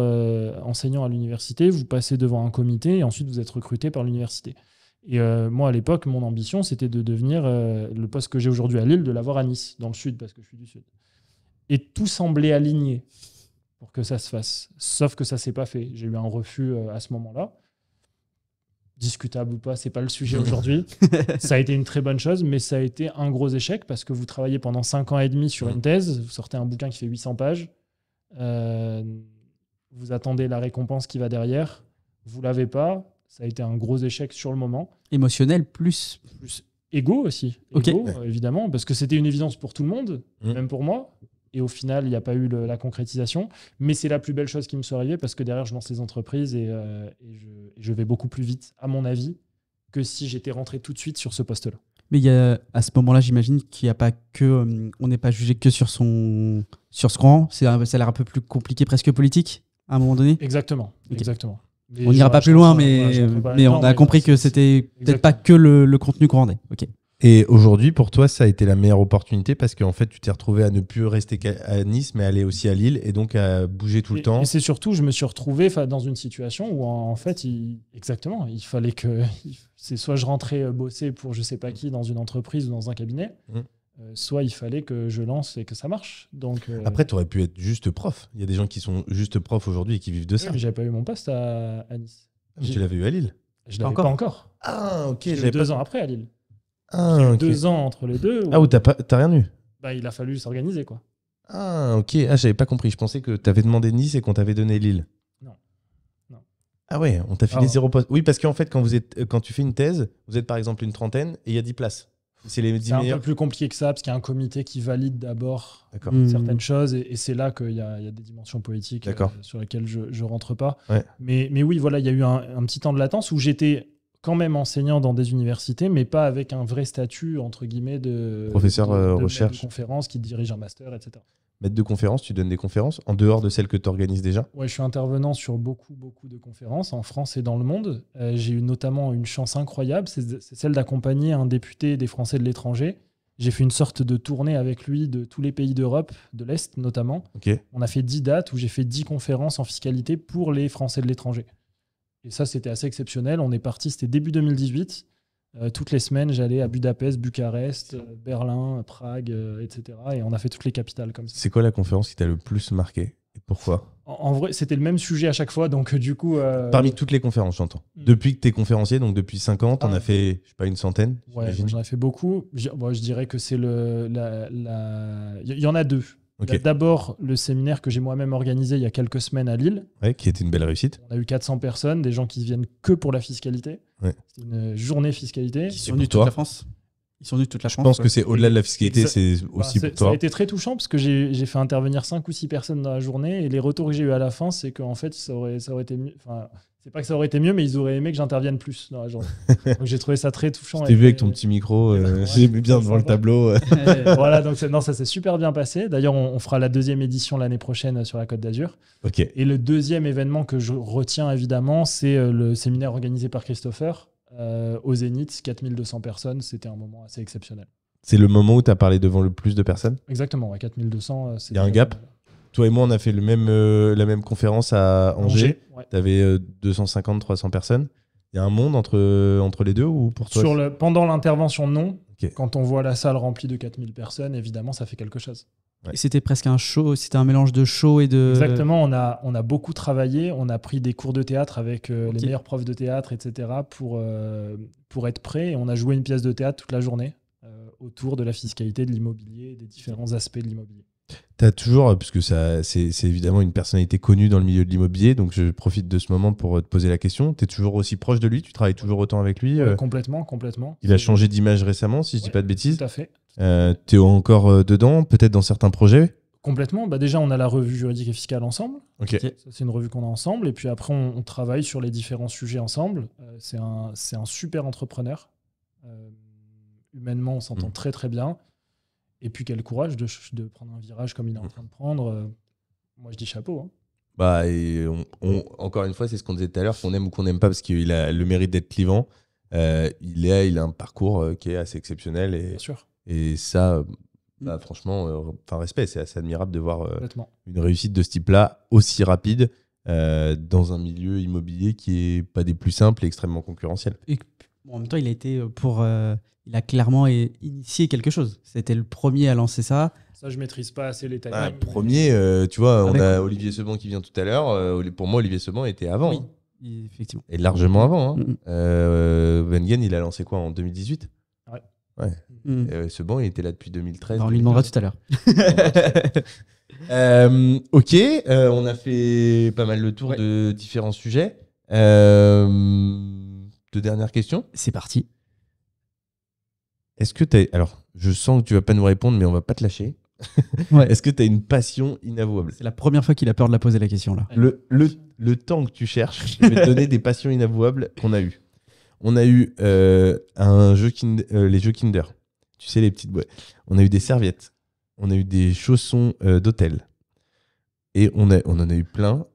enseignant à l'université, vous passez devant un comité et ensuite vous êtes recruté par l'université. Et moi, à l'époque, mon ambition, c'était de devenir le poste que j'ai aujourd'hui à Lille, de l'avoir à Nice, dans le sud, parce que je suis du sud. Et tout semblait aligné pour que ça se fasse. Sauf que ça ne s'est pas fait. J'ai eu un refus à ce moment-là. Discutable ou pas, ce n'est pas le sujet aujourd'hui. Ça a été une très bonne chose, mais ça a été un gros échec parce que vous travaillez pendant 5 ans et demi sur une thèse, vous sortez un bouquin qui fait 800 pages, vous attendez la récompense qui va derrière, vous ne l'avez pas. Ça a été un gros échec sur le moment. Émotionnel plus égo aussi. Okay. Égo, évidemment, parce que c'était une évidence pour tout le monde, même pour moi. Et au final, il n'y a pas eu la concrétisation. Mais c'est la plus belle chose qui me soit arrivée parce que derrière, je lance les entreprises et je vais beaucoup plus vite, à mon avis, que si j'étais rentré tout de suite sur ce poste-là. Mais il y a, à ce moment-là, j'imagine qu'il n'y a pas que... on n'est pas jugé que sur ce rang. Ça a l'air un peu plus compliqué, presque politique, à un moment donné. Exactement. Okay. Exactement. On n'ira pas plus loin, mais on a compris que c'était peut-être pas que le contenu qu'on rendait. Okay. Et aujourd'hui, pour toi, ça a été la meilleure opportunité parce qu'en fait, tu t'es retrouvé à ne plus rester à Nice, mais aller aussi à Lille et donc à bouger tout le temps. Et c'est surtout, je me suis retrouvé dans une situation où, en fait, il fallait que... c'est soit je rentrais bosser pour je sais pas qui dans une entreprise ou dans un cabinet, soit il fallait que je lance et que ça marche. Donc, après, tu aurais pu être juste prof. Il y a des gens qui sont juste profs aujourd'hui et qui vivent de ça. Mais j'avais pas eu mon poste à Nice. Mais tu l'avais eu à Lille. Je l'avais pas encore. Ah, ok. J'ai eu 2 ans après à Lille. Ah, ok. 2 ans entre les deux. Ah, où t'as rien eu. Il a fallu s'organiser, quoi. Ah, ok. Ah, j'avais pas compris. Je pensais que t'avais demandé Nice et qu'on t'avait donné Lille. Non. Ah ouais, on t'a filé 0 poste. Oui, parce qu'en fait, quand tu fais une thèse, vous êtes par exemple une trentaine et il y a 10 places. C'est les 10 meilleurs. Un peu plus compliqué que ça, parce qu'il y a un comité qui valide d'abord certaines choses, et c'est là qu'il y a des dimensions politiques sur lesquelles je ne rentre pas. Ouais. Mais oui, voilà, il y a eu un petit temps de latence où j'étais quand même enseignant dans des universités, mais pas avec un vrai statut, entre guillemets, de professeur recherche, de conférence qui dirige un master, etc. Maître de conférence, tu donnes des conférences en dehors de celles que tu organises déjà ? Ouais, je suis intervenant sur beaucoup de conférences en France et dans le monde. J'ai eu notamment une chance incroyable, c'est celle d'accompagner un député des Français de l'étranger. J'ai fait une sorte de tournée avec lui de tous les pays d'Europe, de l'Est notamment. Okay. On a fait 10 dates où j'ai fait 10 conférences en fiscalité pour les Français de l'étranger. Et ça, c'était assez exceptionnel. On est parti, c'était début 2018. Toutes les semaines, j'allais à Budapest, Bucarest, Berlin, Prague, etc. Et on a fait toutes les capitales comme ça. C'est quoi la conférence qui t'a le plus marqué et pourquoi? En vrai, c'était le même sujet à chaque fois, donc du coup... Parmi toutes les conférences, j'entends. Depuis que tu es conférencier, donc depuis 5 ans, t'en as fait, je sais pas, une centaine? Ouais, j'en ai fait beaucoup. Je dirais que c'est il y en a deux. Okay. Il y a d'abord le séminaire que j'ai moi-même organisé il y a quelques semaines à Lille. Ouais, qui était une belle réussite. On a eu 400 personnes, des gens qui viennent que pour la fiscalité. Ouais. C'était une journée fiscalité. Qui sont venus de toute la France. Ils sont venus de toute la France. Je pense que c'est au-delà de la fiscalité, c'est aussi pour toi. Ça a été très touchant parce que j'ai fait intervenir 5 ou 6 personnes dans la journée et les retours que j'ai eu à la fin, c'est qu'en fait, ça aurait été mieux. Enfin, c'est pas que ça aurait été mieux, mais ils auraient aimé que j'intervienne plus dans la journée. Donc j'ai trouvé ça très touchant. Je t'ai vu avec ton petit micro, j'aimais bien devant le tableau. Voilà, donc ça s'est super bien passé. D'ailleurs, on fera la 2e édition l'année prochaine sur la Côte d'Azur. Okay. Et le 2e événement que je retiens évidemment, c'est le séminaire organisé par Christopher au Zénith, 4200 personnes. C'était un moment assez exceptionnel. C'est le moment où tu as parlé devant le plus de personnes? Exactement, ouais, 4200. Il y a un gap? Toi et moi, on a fait la même conférence à Angers. Ouais. Tu avais 250-300 personnes. Il y a un monde entre les deux ou pour toi? Pendant l'intervention, non. Okay. Quand on voit la salle remplie de 4000 personnes, évidemment, ça fait quelque chose. Ouais. Et c'était presque un show, c'était un mélange de show et de... Exactement, on a beaucoup travaillé, on a pris des cours de théâtre avec les meilleurs profs de théâtre, etc. pour être prêt. Et on a joué une pièce de théâtre toute la journée autour de la fiscalité, de l'immobilier, des différents aspects de l'immobilier. Tu as toujours, puisque c'est évidemment une personnalité connue dans le milieu de l'immobilier, donc je profite de ce moment pour te poser la question. Tu es toujours aussi proche de lui? Tu travailles toujours autant avec lui? Complètement. Il a changé d'image récemment, si je dis pas de bêtises. Tout à fait. Tu es encore dedans, peut-être dans certains projets? Complètement. Déjà, on a la revue juridique et fiscale ensemble. Okay. Ça, c'est une revue qu'on a ensemble. Et puis après, on travaille sur les différents sujets ensemble. C'est un super entrepreneur. Humainement, on s'entend très, très bien. Et puis, quel courage de prendre un virage comme il est en train de prendre. Moi, je dis chapeau. Hein. Encore une fois, c'est ce qu'on disait tout à l'heure, qu'on aime ou qu'on n'aime pas, parce qu'il a le mérite d'être clivant. Il a un parcours qui est assez exceptionnel. Bien sûr. Et ça, franchement, respect. C'est assez admirable de voir une réussite de ce type-là aussi rapide dans un milieu immobilier qui n'est pas des plus simples et extrêmement concurrentiel. Et en même temps, il a été il a clairement initié quelque chose. C'était le premier à lancer ça. Ça, je maîtrise pas assez les timings. Premier, tu vois, on a Olivier Seban qui vient tout à l'heure. Pour moi, Olivier Seban était avant. Oui, effectivement. Et largement avant. Hein. Wengen, il a lancé quoi en 2018? Ouais. Seban, il était là depuis 2013. On lui demandera tout à l'heure. Ok, on a fait pas mal le tour de différents sujets. 2 dernières questions. C'est parti. Est-ce que tu as... Alors, je sens que tu vas pas nous répondre, mais on va pas te lâcher. Ouais. Est-ce que tu as une passion inavouable? C'est la première fois qu'il a peur de la poser la question, là. Le temps que tu cherches, je vais te donner des passions inavouables qu'on a eues. On a eu les jeux Kinder. Tu sais, les petites boîtes. On a eu des serviettes. On a eu des chaussons d'hôtel. Et on en a eu plein.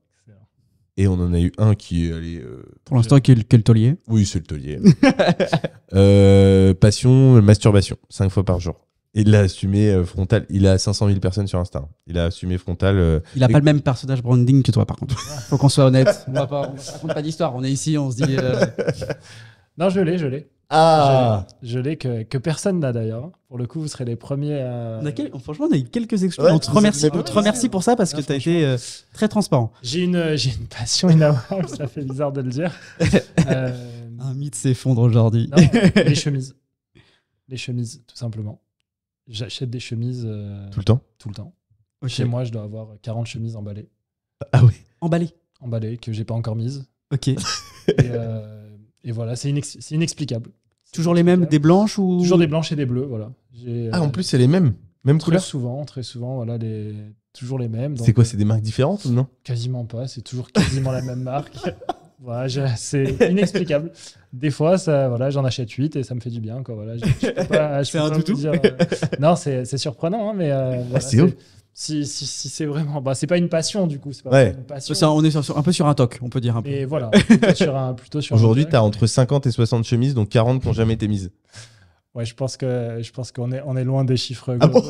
Et on en a eu un qui est allé... Pour l'instant, quel taulier? Oui, c'est le taulier. Passion, masturbation, 5 fois par jour. Et il l'a assumé frontal. Il a 500 000 personnes sur Insta. Il a assumé frontal. Il n'a pas le même personnage branding que toi, par contre. Faut qu'on soit honnête. On raconte pas d'histoire. On est ici, on se dit... Non, je l'ai. Ah, je l'ai que personne n'a d'ailleurs. Pour le coup, vous serez les premiers à... Franchement, on a eu quelques exclus. On te remercie pour ça parce que tu as été très transparent. J'ai une passion inavouable, ça fait bizarre de le dire. Un mythe s'effondre aujourd'hui. Non, les chemises. Les chemises, tout simplement. J'achète des chemises... tout le temps? Tout le temps. Okay. Chez moi, je dois avoir 40 chemises emballées. Ah oui. Emballées, que j'ai pas encore mises. Ok. Et voilà, c'est inexplicable. Toujours les mêmes, des blanches ou... Toujours des blanches et des bleues, voilà. En plus, c'est les mêmes couleurs? Très souvent, voilà, toujours les mêmes. C'est quoi, c'est des marques différentes ou non? Quasiment pas, c'est toujours quasiment la même marque. Voilà, c'est inexplicable. Des fois, j'en achète 8 et ça me fait du bien. Quoi, voilà. C'est un toutou Non, c'est surprenant, hein, mais voilà, c'est ouf. Si c'est vraiment... c'est pas une passion, du coup. C'est pas une passion. On est un peu sur un toc, on peut dire. Un peu. Et voilà, plutôt sur Aujourd'hui, tu as entre 50 et 60 chemises, donc 40 qui n'ont jamais été mises. Ouais, je pense qu'on est loin des chiffres. Ah bon?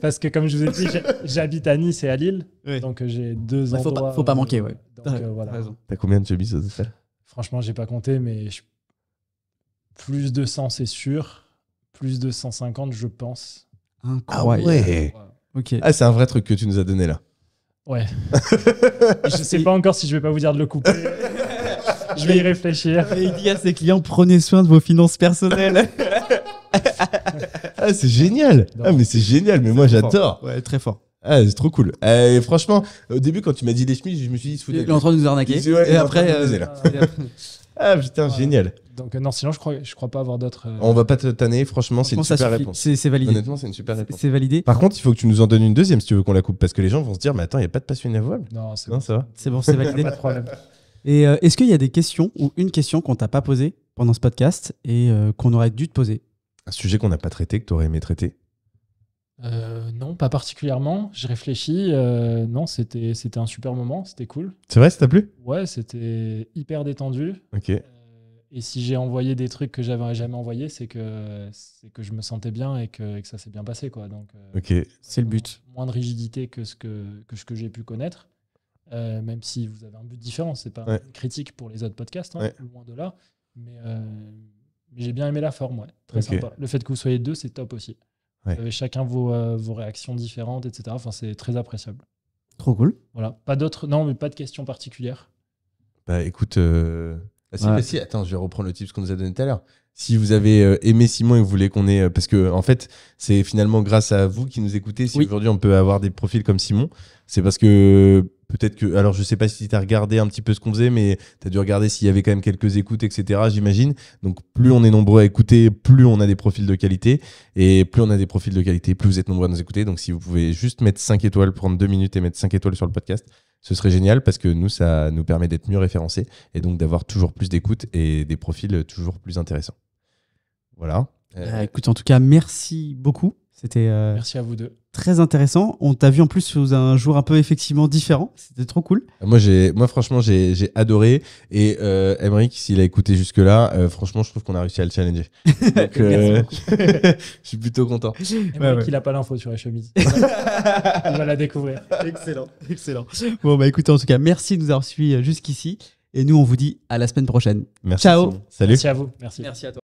Parce que comme je vous ai dit, j'habite à Nice et à Lille, donc j'ai 2 endroits. Faut pas manquer, ouais. Donc voilà. T'as combien de chemises au total? Franchement, j'ai pas compté, mais plus de 100, c'est sûr. Plus de 150, je pense. Incroyable. Ouais. Ok. Ah, c'est un vrai truc que tu nous as donné là. Ouais. Je sais pas encore si je vais pas vous dire de le couper. Je vais y réfléchir. Et il dit à ses clients, prenez soin de vos finances personnelles. Ah, c'est génial. Non. Ah, mais c'est génial. Mais moi, j'adore. Ouais, très fort. Ah, c'est trop cool. Et franchement, au début, quand tu m'as dit les chemises, je me suis dit, il se fout Il de est en train de nous arnaquer. Ouais, il Et est en train après, de nous baiser, là. Ah, putain, génial. Donc, non, sinon, je crois pas avoir d'autres. On va pas te tanner. Franchement, c'est une ça super suffit. réponse. C'est validé. Honnêtement, c'est une super réponse. C'est validé. Par contre, il faut que tu nous en donnes une deuxième si tu veux qu'on la coupe. Parce que les gens vont se dire, mais attends, il n'y a pas de passion inavouable. Non, c'est Non, bon. ça va. C'est bon, c'est validé. Pas de problème. Et est-ce qu'il y a des questions ou une question qu'on t'a pas posée pendant ce podcast et qu'on aurait dû te poser? Un sujet qu'on n'a pas traité, que tu aurais aimé traiter. Non, pas particulièrement. Je réfléchis. Non, c'était un super moment. C'était cool. C'est vrai, ça t'a plu? Ouais, c'était hyper détendu. Ok. Et si j'ai envoyé des trucs que j'avais jamais envoyés, c'est que je me sentais bien et que ça s'est bien passé, quoi. Donc, Ok. C'est le but. Moins de rigidité que ce que j'ai pu connaître. Même si vous avez un but différent. C'est pas une critique pour les autres podcasts, hein, loin de là. Mais j'ai bien aimé la forme, ouais. Très sympa. Le fait que vous soyez deux, c'est top aussi. Ouais. Vous avez chacun vos réactions différentes, etc. Enfin, c'est très appréciable. Trop cool. Voilà. Pas d'autres, non, mais pas de questions particulières. Bah écoute, si, attends, je vais reprendre le tips qu'on nous a donné tout à l'heure. Si vous avez aimé Simon et vous voulez qu'on ait... parce que, en fait, c'est finalement grâce à vous qui nous écoutez. Si aujourd'hui on peut avoir des profils comme Simon, c'est parce que peut-être que... Alors, je sais pas si tu as regardé un petit peu ce qu'on faisait, mais tu as dû regarder s'il y avait quand même quelques écoutes, etc., j'imagine. Donc, plus on est nombreux à écouter, plus on a des profils de qualité. Et plus on a des profils de qualité, plus vous êtes nombreux à nous écouter. Donc, si vous pouvez juste mettre 5 étoiles, prendre 2 minutes et mettre 5 étoiles sur le podcast, ce serait génial parce que nous, ça nous permet d'être mieux référencés et donc d'avoir toujours plus d'écoute et des profils toujours plus intéressants. Voilà. Écoute, en tout cas, merci beaucoup. C'était Merci à vous deux. très intéressant. On t'a vu en plus sous un jour un peu effectivement différent. C'était trop cool. Moi, franchement, j'ai adoré. Et Aymeric, s'il a écouté jusque-là, franchement, je trouve qu'on a réussi à le challenger. Donc, je suis plutôt content. Aymeric, il n'a pas l'info sur les chemises. Il va la découvrir. Excellent, excellent. Bon, bah écoutez, en tout cas, merci de nous avoir suivis jusqu'ici. Et nous, on vous dit à la semaine prochaine. Merci. Ciao. Simon. Salut. Merci à vous. Merci. Merci à toi.